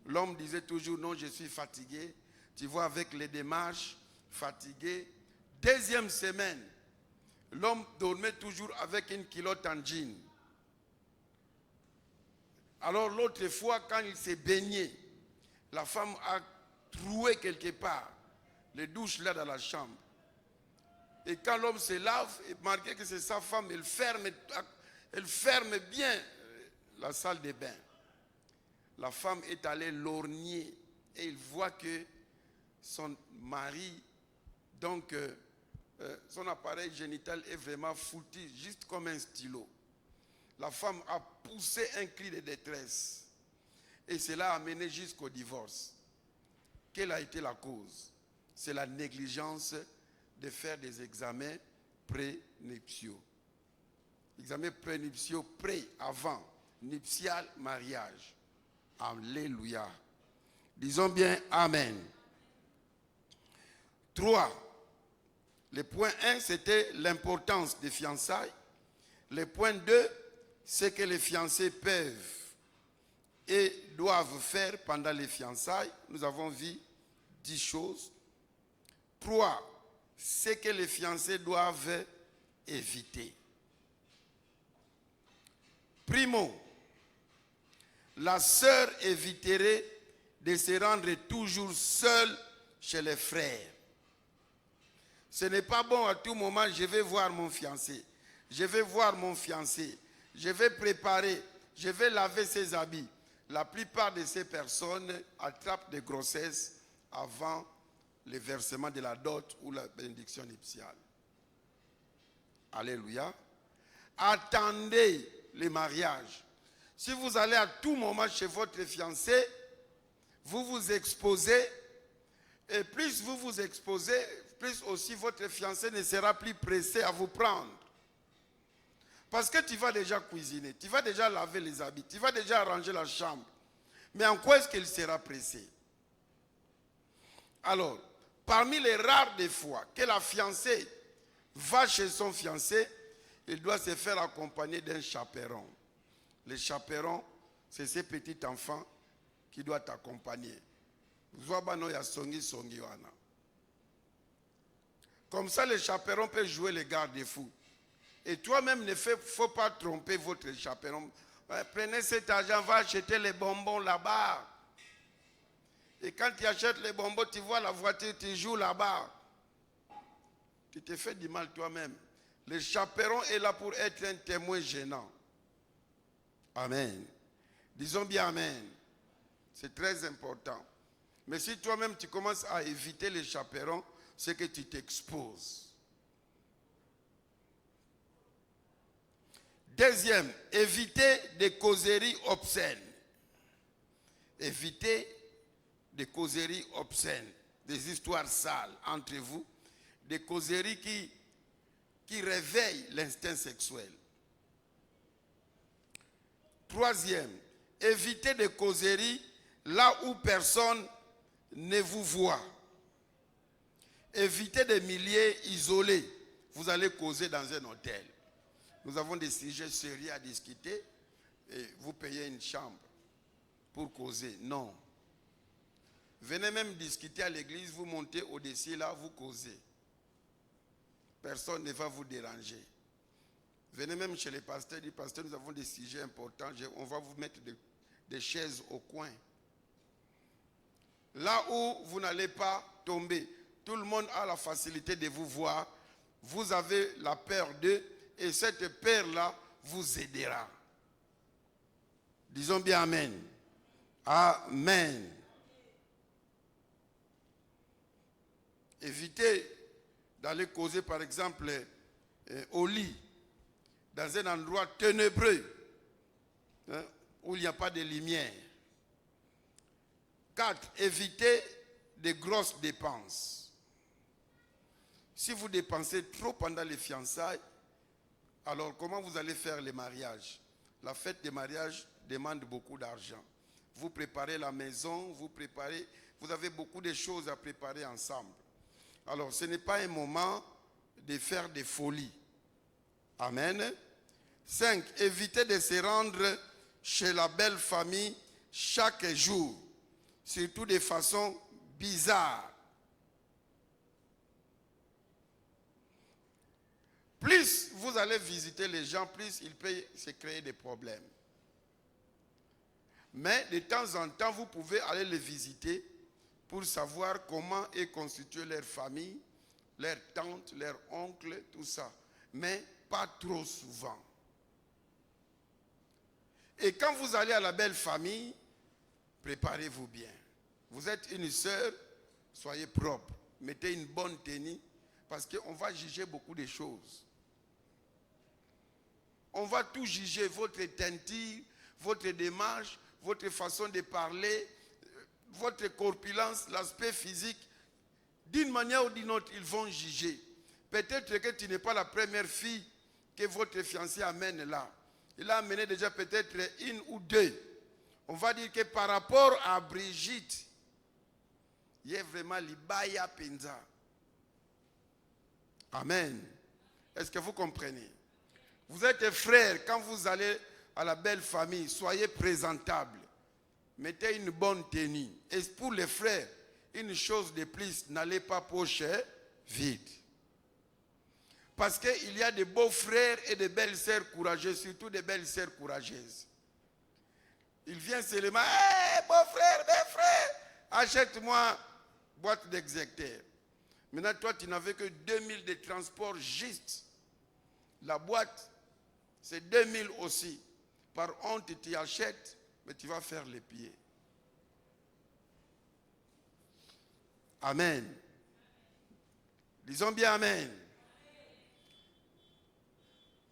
l'homme disait toujours, non, je suis fatigué. Tu vois, avec les démarches, fatigué. Deuxième semaine, l'homme dormait toujours avec une culotte en jean. Alors l'autre fois, quand il s'est baigné, la femme a troué quelque part les douches là dans la chambre. Et quand l'homme se lave, il marquait que c'est sa femme, elle ferme bien la salle de bain. La femme est allée lorgner et il voit que son mari, donc son appareil génital est vraiment foutu, juste comme un stylo. La femme a poussé un cri de détresse. Et cela a mené jusqu'au divorce. Quelle a été la cause? C'est la négligence de faire des examens prénuptiaux. Examens prénuptiaux avant, nuptial, mariage. Alléluia. Disons bien Amen. 3. Le point 1, c'était l'importance des fiançailles. Le point 2, c'est que les fiancés peuvent et doivent faire pendant les fiançailles. Nous avons vu 10 choses. 3, c'est que les fiancés doivent éviter. Primo, la sœur éviterait de se rendre toujours seule chez les frères. Ce n'est pas bon à tout moment, je vais voir mon fiancé. Je vais voir mon fiancé. Je vais préparer, je vais laver ses habits. La plupart de ces personnes attrapent des grossesses avant le versement de la dot ou la bénédiction nuptiale. Alléluia. Attendez le mariage. Si vous allez à tout moment chez votre fiancé, vous vous exposez. Et plus vous vous exposez, plus aussi votre fiancé ne sera plus pressé à vous prendre. Parce que tu vas déjà cuisiner, tu vas déjà laver les habits, tu vas déjà arranger la chambre. Mais en quoi est-ce qu'il sera pressé? Alors, parmi les rares des fois que la fiancée va chez son fiancé, il doit se faire accompagner d'un chaperon. Le chaperon, c'est ces petits enfants qui doivent t'accompagner. Comme ça, le chaperon peut jouer les garde-fous. Et toi-même, il ne faut pas tromper votre chaperon. Prenez cet argent, va acheter les bonbons là-bas. Et quand tu achètes les bonbons, tu vois la voiture, tu joues là-bas. Tu te fais du mal toi-même. Le chaperon est là pour être un témoin gênant. Amen. Disons bien amen. C'est très important. Mais si toi-même tu commences à éviter les chaperons, c'est que tu t'exposes. Deuxième, évitez des causeries obscènes. Évitez des causeries obscènes, des histoires sales entre vous, des causeries qui réveillent l'instinct sexuel. Troisième, évitez des causeries là où personne ne vous voit. Évitez des milieux isolés. Vous allez causer dans un hôtel. Nous avons des sujets sérieux à discuter et vous payez une chambre pour causer. Non. Venez même discuter à l'église, vous montez au-dessus là, vous causez. Personne ne va vous déranger. Venez même chez les pasteurs, dit pasteur, nous avons des sujets importants, on va vous mettre des chaises au coin. Là où vous n'allez pas tomber, tout le monde a la facilité de vous voir, vous avez la peur d'eux, et cette peur-là vous aidera. Disons bien amen. Amen. Évitez d'aller causer par exemple au lit, dans un endroit ténébreux, où il n'y a pas de lumière. 4. Évitez de grosses dépenses. Si vous dépensez trop pendant les fiançailles, alors comment vous allez faire les mariages? La fête des mariages demande beaucoup d'argent. Vous préparez la maison, vous avez beaucoup de choses à préparer ensemble. Alors ce n'est pas un moment de faire des folies. Amen. 5. Évitez de se rendre chez la belle famille chaque jour, surtout de façon bizarre. Plus vous allez visiter les gens, plus il peut se créer des problèmes. Mais de temps en temps, vous pouvez aller les visiter pour savoir comment est constituée leur famille, leur tante, leur oncle, tout ça. Mais pas trop souvent. Et quand vous allez à la belle famille, préparez-vous bien. Vous êtes une sœur, soyez propre. Mettez une bonne tenue, parce qu'on va juger beaucoup de choses. On va tout juger, votre teinture, votre démarche, votre façon de parler, votre corpulence, l'aspect physique. D'une manière ou d'une autre, ils vont juger. Peut-être que tu n'es pas la première fille que votre fiancé amène là. Il a amené déjà peut-être une ou deux. On va dire que par rapport à Brigitte, il y a vraiment l'ibaya penza. Amen. Est-ce que vous comprenez? Vous êtes frères, quand vous allez à la belle famille, soyez présentables. Mettez une bonne tenue. Et pour les frères, une chose de plus, n'allez pas poche vide. Parce qu'il y a de beaux frères et de belles sœurs courageuses, surtout des belles sœurs courageuses. Il vient seulement, hey, beau frère, bel frère, achète-moi boîte d'exécuteur. Maintenant, toi, tu n'avais que 2000 de transport juste. La boîte, c'est 2000 aussi. Par honte, tu achètes, mais tu vas faire les pieds. Amen. Disons bien amen.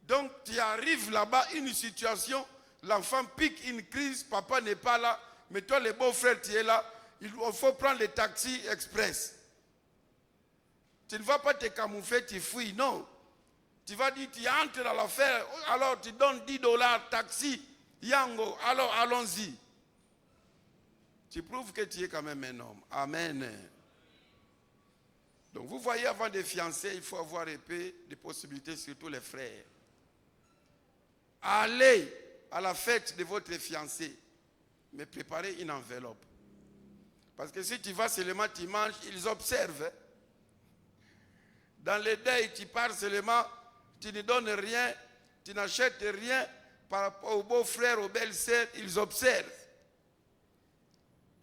Donc, tu arrives là-bas, une situation, l'enfant pique une crise, papa n'est pas là, mais toi, le beau-frère, tu es là. Il faut prendre le taxi express. Tu ne vas pas te camoufler, tu fuis, non. Tu vas dire, tu entres dans l'affaire, alors tu donnes $10, taxi, yango, alors allons-y. Tu prouves que tu es quand même un homme. Amen. Donc vous voyez, avant de fiancer, il faut avoir épée des possibilités, surtout les frères. Allez à la fête de votre fiancé, mais préparez une enveloppe. Parce que si tu vas seulement, tu manges, ils observent. Dans les deuils, tu pars seulement, tu ne donnes rien, tu n'achètes rien par rapport aux beaux-frères, aux belles-sœurs, ils observent.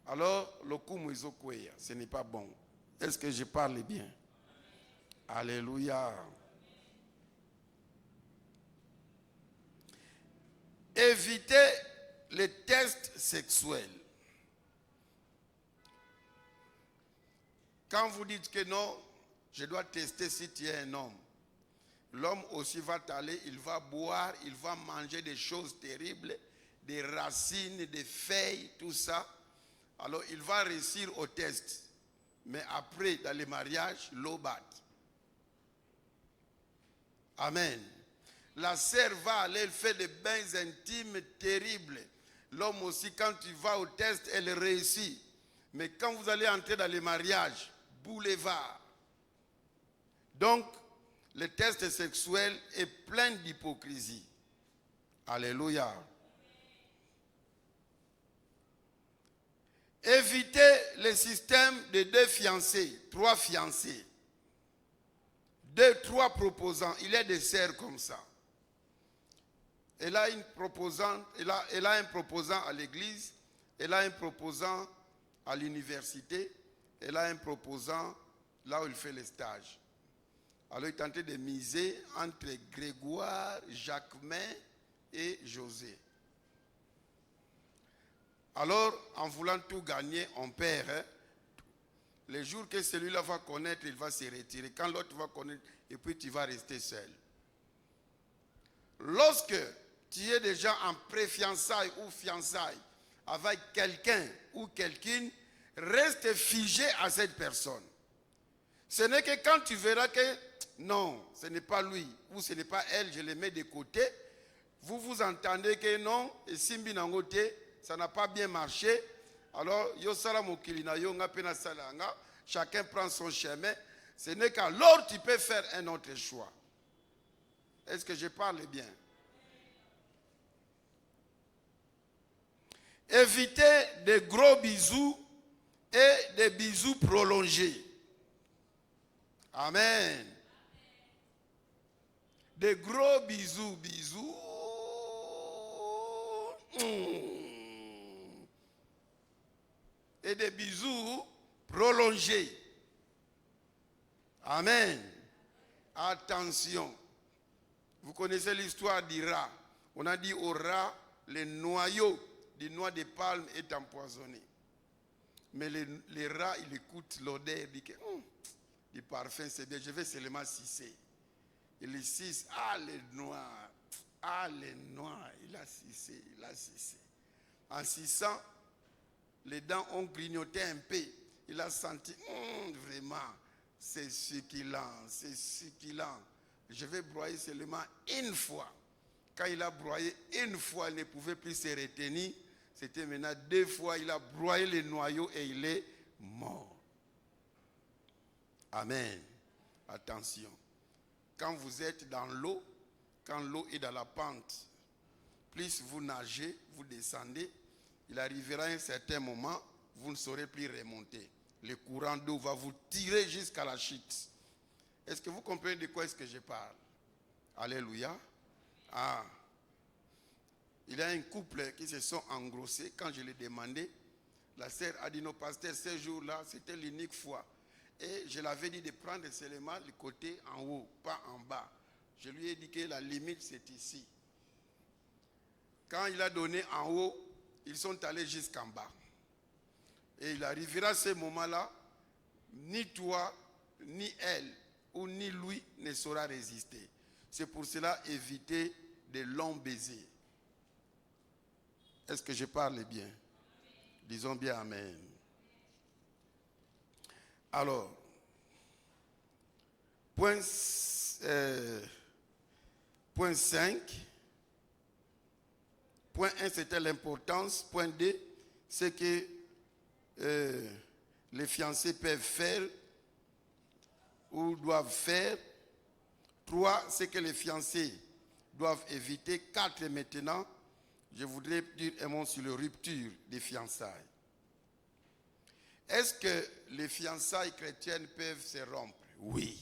Alors, le coup, ce n'est pas bon. Est-ce que je parle bien? Alléluia. Évitez les tests sexuels. Quand vous dites que non, je dois tester si tu es un homme. L'homme aussi va t'aller, il va boire, il va manger des choses terribles, des racines, des feuilles, tout ça. Alors il va réussir au test. Mais après, dans les mariages, l'eau bat. Amen. La sœur va aller faire des bains intimes terribles. L'homme aussi, quand tu vas au test, elle réussit. Mais quand vous allez entrer dans les mariages, boulevard. Donc, le test sexuel est plein d'hypocrisie. Alléluia. Évitez le système de 2 fiancés, 3 fiancés. 2, 3 proposants. Il y a des sœurs comme ça. Elle a un proposant à l'église, elle a un proposant à l'université, elle a un proposant là où il fait les stages. Alors il tentait de miser entre Grégoire, Jacquemin et José. Alors, en voulant tout gagner, on perd. Hein? Les jours que celui-là va connaître, il va se retirer. Quand l'autre va connaître, et puis tu vas rester seul. Lorsque tu es déjà en pré-fiançailles ou fiançailles avec quelqu'un ou quelqu'une, reste figé à cette personne. Ce n'est que quand tu verras que non, ce n'est pas lui ou ce n'est pas elle, je les mets de côté, vous vous entendez que non, et Simbi Nangote, ça n'a pas bien marché. Alors, chacun prend son chemin. Ce n'est qu'alors tu peux faire un autre choix. Est-ce que je parle bien? Évitez des gros bisous et des bisous prolongés. Amen. Des gros bisous. Et des bisous prolongés. Amen. Attention. Vous connaissez l'histoire du rat. On a dit au rat, le noyau du noix de palme est empoisonné. Mais les rats, ils écoutent l'odeur, ils disent que du parfum, c'est bien, je vais seulement sucer. Il les suce, les noix, il a sucé. En suçant, les dents ont grignoté un peu. Il a senti, vraiment, c'est succulent. Je vais broyer seulement une fois. Quand il a broyé une fois, il ne pouvait plus se retenir. C'était maintenant 2 fois, il a broyé le noyau et il est mort. Amen. Attention. Quand vous êtes dans l'eau, quand l'eau est dans la pente, plus vous nagez, vous descendez, il arrivera un certain moment, vous ne saurez plus remonter. Le courant d'eau va vous tirer jusqu'à la chute. Est-ce que vous comprenez de quoi est-ce que je parle? Alléluia. Il y a un couple qui se sont engrossés. Quand je l'ai demandé, la sœur a dit, nos pasteurs, ce jour-là, c'était l'unique fois. Et je l'avais dit de prendre seulement le côté en haut, pas en bas. Je lui ai dit que la limite, c'est ici. Quand il a donné en haut, ils sont allés jusqu'en bas. Et il arrivera ce moment-là, ni toi, ni elle, ou ni lui ne saura résister. C'est pour cela, évitez de longs baisers. Est-ce que je parle bien? Disons bien Amen. Alors, Point 5. Point 1, c'était l'importance. Point 2, c'est que les fiancés peuvent faire ou doivent faire. 3, c'est que les fiancés doivent éviter. 4, maintenant, je voudrais dire un mot sur la rupture des fiançailles. Est-ce que les fiançailles chrétiennes peuvent se rompre? Oui.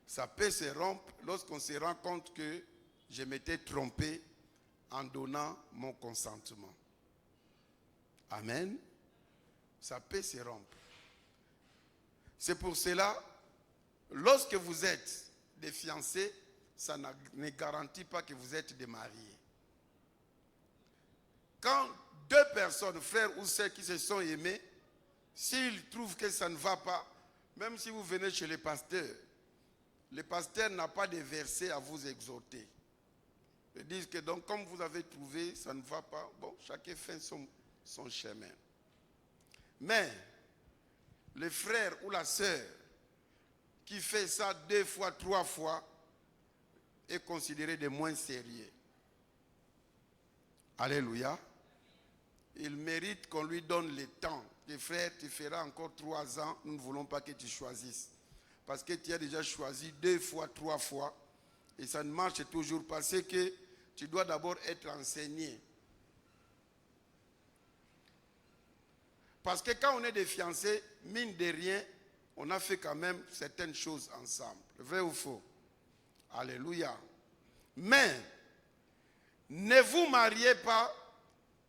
Ça peut se rompre lorsqu'on se rend compte que je m'étais trompé en donnant mon consentement. Amen. Ça peut se rompre. C'est pour cela, lorsque vous êtes des fiancés, ça ne garantit pas que vous êtes des mariés. Quand deux personnes, frères ou sœurs qui se sont aimés, s'ils trouvent que ça ne va pas, même si vous venez chez le pasteur n'a pas de verset à vous exhorter. Ils disent que donc comme vous avez trouvé, ça ne va pas, bon, chacun fait son chemin. Mais le frère ou la sœur qui fait ça 2 fois, 3 fois est considéré de moins sérieux. Alléluia. Il mérite qu'on lui donne le temps. Tes frères, tu feras encore 3 ans, nous ne voulons pas que tu choisisses. Parce que tu as déjà choisi 2 fois, 3 fois, et ça ne marche toujours pas. C'est que tu dois d'abord être enseigné. Parce que quand on est des fiancés, mine de rien, on a fait quand même certaines choses ensemble. Vrai ou faux? Alléluia. Mais, ne vous mariez pas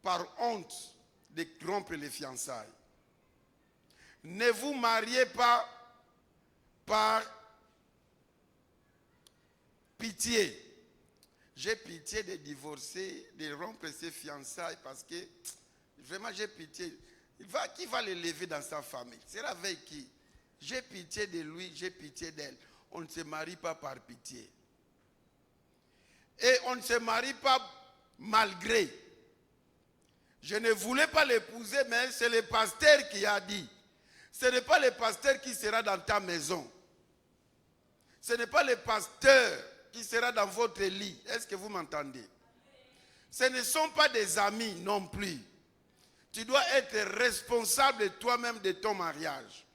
par honte de rompre les fiançailles. Ne vous mariez pas par pitié. J'ai pitié de divorcer, de rompre ses fiançailles parce que vraiment j'ai pitié. Qui va l'élever dans sa famille? C'est avec qui? J'ai pitié de lui, j'ai pitié d'elle. On ne se marie pas par pitié. Et on ne se marie pas malgré. Je ne voulais pas l'épouser, mais c'est le pasteur qui a dit. Ce n'est pas le pasteur qui sera dans ta maison. Ce n'est pas le pasteur qui sera dans votre lit. Est-ce que vous m'entendez? Ce ne sont pas des amis non plus. Tu dois être responsable toi-même de ton mariage.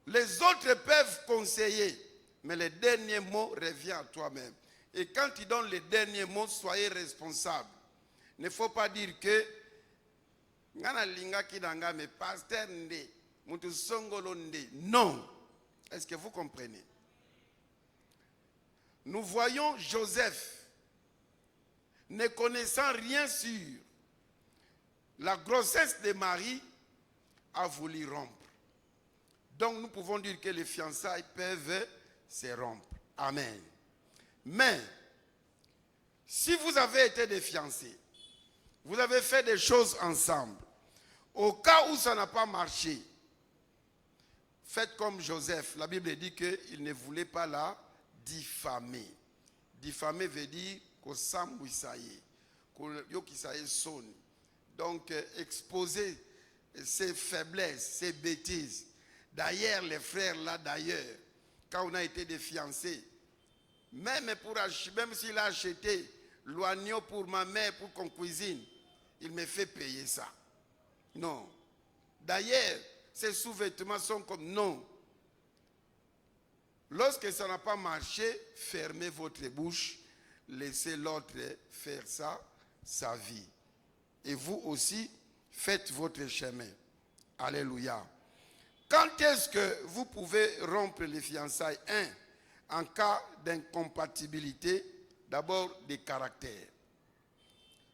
Les autres peuvent conseiller, mais le dernier mot revient à toi-même. Et quand tu donnes le dernier mot, soyez responsable. Il ne faut pas dire que non. Est-ce que vous comprenez? Nous voyons Joseph, ne connaissant rien sur la grossesse de Marie, a voulu rompre. Donc nous pouvons dire que les fiançailles peuvent se rompre. Amen. Mais, si vous avez été des fiancés, vous avez fait des choses ensemble, au cas où ça n'a pas marché, faites comme Joseph. La Bible dit qu'il ne voulait pas la diffamer. Diffamer veut dire qu'au sambuisaye, qu'au sonne. Donc, exposer ses faiblesses, ses bêtises. D'ailleurs, les frères là, d'ailleurs, quand on a été des fiancés, même s'il a acheté l'oignon pour ma mère, pour qu'on cuisine, il me fait payer ça. Non. D'ailleurs, ces sous-vêtements sont comme non. Lorsque ça n'a pas marché, fermez votre bouche, laissez l'autre faire ça, sa vie. Et vous aussi, faites votre chemin. Alléluia. Quand est-ce que vous pouvez rompre les fiançailles? 1. En cas d'incompatibilité, d'abord des caractères.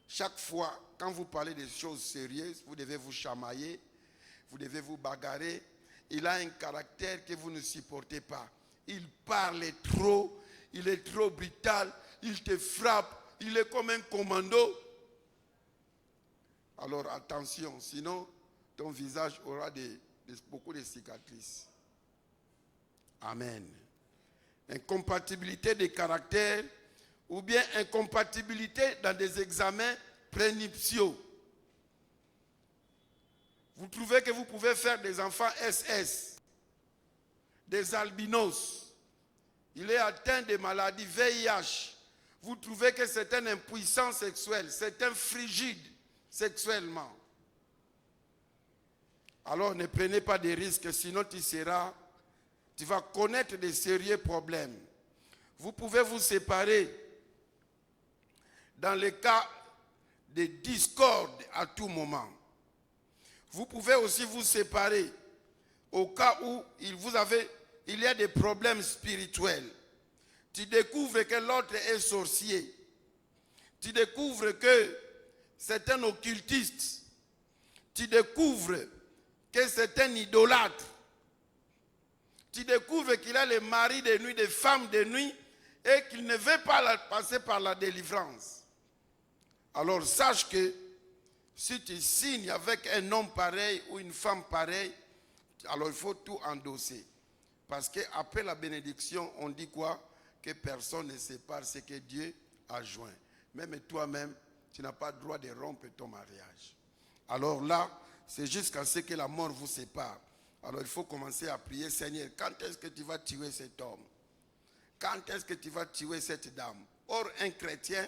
Chaque fois, quand vous parlez de choses sérieuses, vous devez vous chamailler, vous devez vous bagarrer. Il a un caractère que vous ne supportez pas. Il parle trop, il est trop brutal, il te frappe, il est comme un commando. Alors attention, sinon ton visage aura beaucoup de cicatrices. Amen. Incompatibilité des caractères ou bien incompatibilité dans des examens prénuptiaux. Vous trouvez que vous pouvez faire des enfants SS. des albinos, il est atteint de maladies VIH, vous trouvez que c'est un impuissant sexuel, c'est un frigide sexuellement. Alors ne prenez pas de risques, sinon tu vas connaître des sérieux problèmes. Vous pouvez vous séparer dans le cas de discorde à tout moment. Vous pouvez aussi vous séparer au cas où il y a des problèmes spirituels. Tu découvres que l'autre est sorcier. Tu découvres que c'est un occultiste. Tu découvres que c'est un idolâtre. Tu découvres qu'il a les maris de nuit, des femmes de nuit, et qu'il ne veut pas passer par la délivrance. Alors sache que si tu signes avec un homme pareil ou une femme pareille, alors il faut tout endosser. Parce qu'après la bénédiction, on dit quoi? Que personne ne sépare ce que Dieu a joint. Même toi-même, tu n'as pas le droit de rompre ton mariage. Alors là, c'est jusqu'à ce que la mort vous sépare. Alors il faut commencer à prier, Seigneur, quand est-ce que tu vas tuer cet homme? Quand est-ce que tu vas tuer cette dame? Or, un chrétien,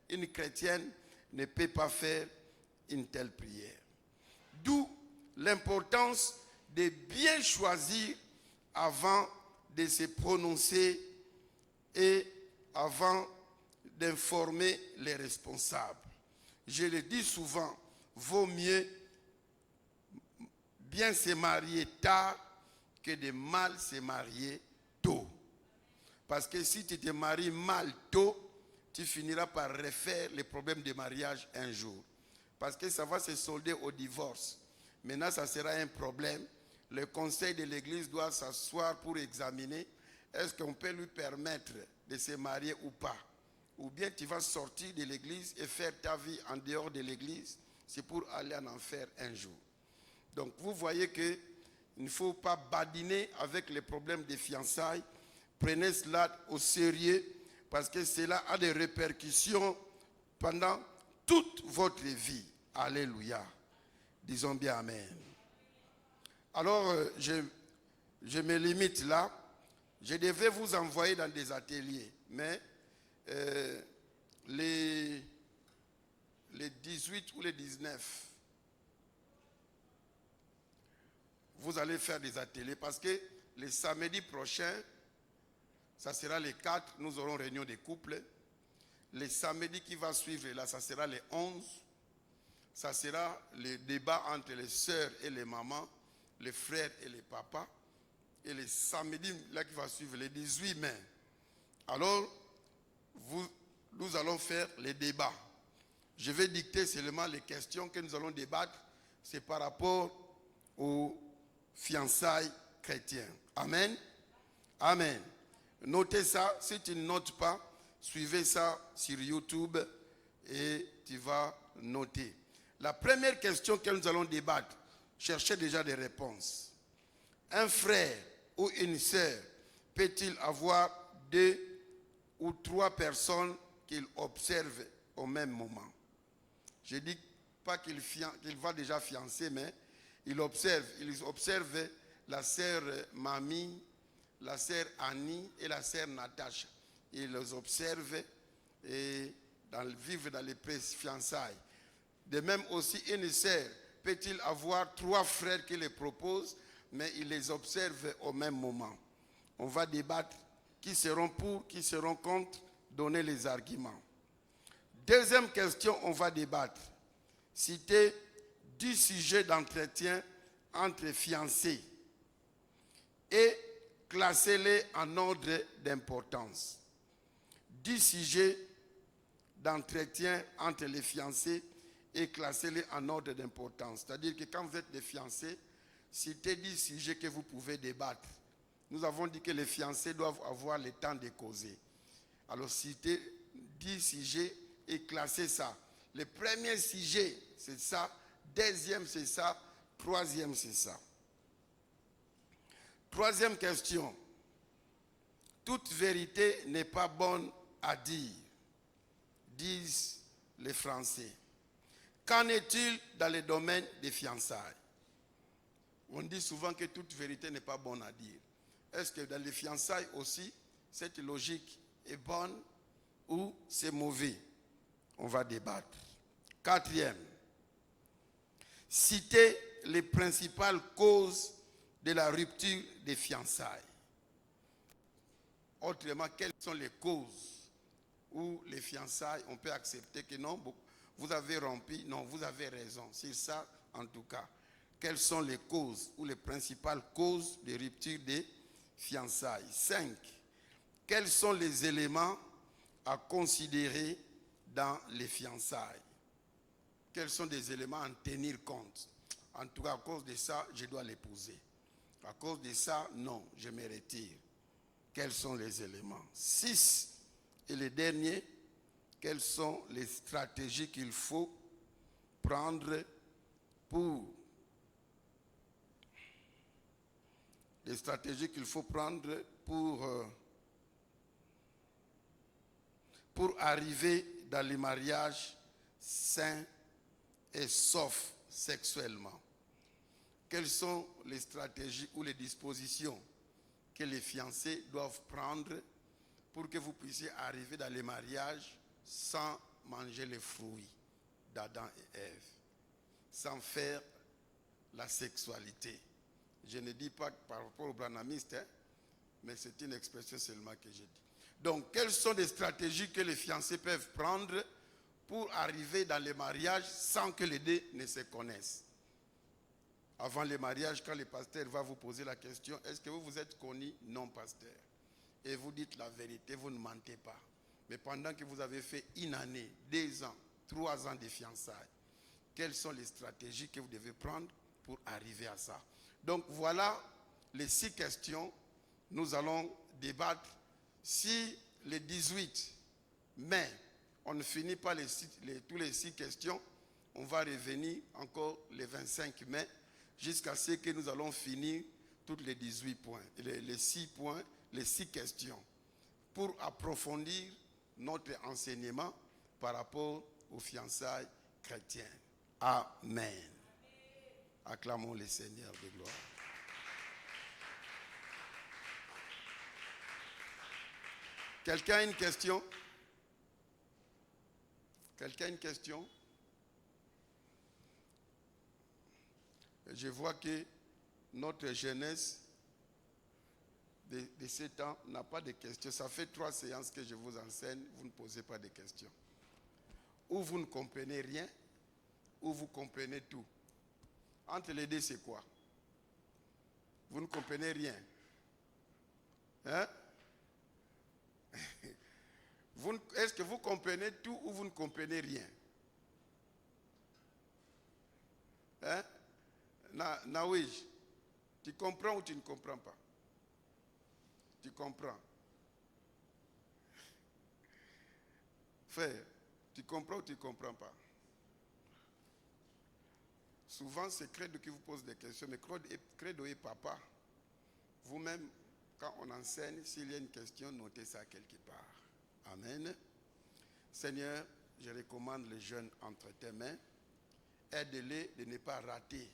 une chrétienne ne peut pas faire une telle prière. D'où l'importance de bien choisir avant de se prononcer et avant d'informer les responsables. Je le dis souvent, vaut mieux bien se marier tard que de mal se marier tôt. Parce que si tu te maries mal tôt, tu finiras par refaire les problèmes de mariage un jour. Parce que ça va se solder au divorce. Maintenant, ça sera un problème. Le conseil de l'église doit s'asseoir pour examiner est-ce qu'on peut lui permettre de se marier ou pas. Ou bien tu vas sortir de l'église et faire ta vie en dehors de l'église. C'est pour aller en enfer un jour. Donc vous voyez qu'il ne faut pas badiner avec les problèmes de fiançailles. Prenez cela au sérieux parce que cela a des répercussions pendant toute votre vie. Alléluia. Disons bien Amen. Alors, je me limite là. Je devais vous envoyer dans des ateliers, mais les 18 ou les 19, vous allez faire des ateliers parce que le samedi prochain, ça sera les 4, nous aurons réunion des couples. Le samedi qui va suivre là, ça sera les 11. Ça sera le débat entre les sœurs et les mamans, les frères et les papas. Et le samedi là qui va suivre, le 18 mai. Alors, nous allons faire les débats. Je vais dicter seulement les questions que nous allons débattre. C'est par rapport aux fiançailles chrétiennes. Amen. Amen. Notez ça. Si tu ne notes pas, suivez ça sur YouTube et tu vas noter. La première question que nous allons débattre, cherchez déjà des réponses. Un frère ou une sœur peut-il avoir 2 ou 3 personnes qu'il observe au même moment? Je ne dis pas qu'il va déjà fiancer, mais il observe la sœur Mamie, la sœur Annie et la sœur Natacha. Il les observe et vivre dans les fiançailles. De même aussi, une sœur peut-il avoir 3 frères qui les proposent, mais il les observe au même moment. On va débattre qui seront pour, qui seront contre, donner les arguments. Deuxième question, on va débattre. Citer 10 sujets d'entretien entre fiancés et classer-les en ordre d'importance. 10 sujets d'entretien entre les fiancés et classer-les en ordre d'importance. C'est-à-dire que quand vous êtes des fiancés, citez 10 sujets que vous pouvez débattre. Nous avons dit que les fiancés doivent avoir le temps de causer. Alors citez 10 sujets et classez ça. Le premier sujet, c'est ça. Deuxième, c'est ça. Troisième, c'est ça. Troisième question. Toute vérité n'est pas bonne à dire, disent les Français. Qu'en est-il dans le domaine des fiançailles? On dit souvent que toute vérité n'est pas bonne à dire. Est-ce que dans les fiançailles aussi, cette logique est bonne ou c'est mauvais? On va débattre. Quatrième, citer les principales causes de la rupture des fiançailles. Autrement, quelles sont les causes où les fiançailles, on peut accepter que non, vous avez rompu, non, vous avez raison. C'est ça, en tout cas. Quelles sont les causes ou les principales causes de rupture des fiançailles? 5. Quels sont les éléments à considérer dans les fiançailles? Quels sont des éléments à en tenir compte? En tout cas, à cause de ça, je dois l'épouser. À cause de ça, non, je me retire. Quels sont les éléments? 6. Et le dernier, quelles sont les stratégies qu'il faut prendre pour arriver dans les mariages sains et saufs sexuellement. Quelles sont les stratégies ou les dispositions que les fiancés doivent prendre pour que vous puissiez arriver dans les mariages sans manger les fruits d'Adam et Ève, sans faire la sexualité? Je ne dis pas par rapport aux branhamistes, mais c'est une expression seulement que j'ai dit. Donc, quelles sont les stratégies que les fiancés peuvent prendre pour arriver dans les mariages sans que les deux ne se connaissent? Avant les mariages, quand le pasteur va vous poser la question, est-ce que vous vous êtes connus? Non, pasteur. Et vous dites la vérité, vous ne mentez pas. Mais pendant que vous avez fait 1 année, 2 ans, 3 ans de fiançailles, quelles sont les stratégies que vous devez prendre pour arriver à ça? Donc voilà les 6 questions. Nous allons débattre. Si le 18 mai, on ne finit pas tous les 6 questions, on va revenir encore le 25 mai jusqu'à ce que nous allons finir tous les 18 points, les 6 points, les 6 questions, pour approfondir notre enseignement par rapport aux fiançailles chrétiennes. Amen. Acclamons le Seigneur de gloire. Quelqu'un a une question? Quelqu'un a une question? Je vois que notre jeunesse de 7 ans n'a pas de questions. Ça fait 3 séances que je vous enseigne, vous ne posez pas de questions. Ou vous ne comprenez rien, ou vous comprenez tout. Entre les deux, c'est quoi? Vous ne comprenez rien. Hein? Est-ce que vous comprenez tout ou vous ne comprenez rien? Hein? Naouij, tu comprends ou tu ne comprends pas? Tu comprends? Frère, tu comprends ou tu ne comprends pas? Souvent, c'est Credo qui vous pose des questions, mais Credo et papa, vous-même, quand on enseigne, s'il y a une question, notez ça quelque part. Amen. Seigneur, je recommande les jeunes entre tes mains. Aide-les de ne pas rater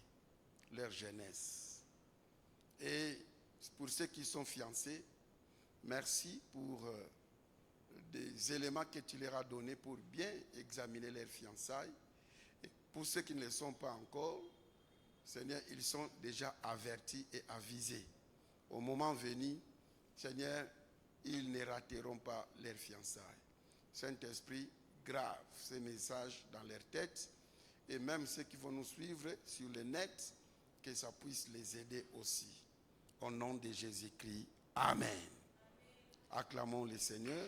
leur jeunesse. Et pour ceux qui sont fiancés, merci pour des éléments que tu leur as donnés pour bien examiner leurs fiançailles. Et pour ceux qui ne le sont pas encore, Seigneur, ils sont déjà avertis et avisés. Au moment venu, Seigneur, ils ne rateront pas leurs fiançailles. Saint-Esprit, grave ces messages dans leur tête, et même ceux qui vont nous suivre sur le net, que ça puisse les aider aussi. Au nom de Jésus-Christ, Amen. Acclamons le Seigneur.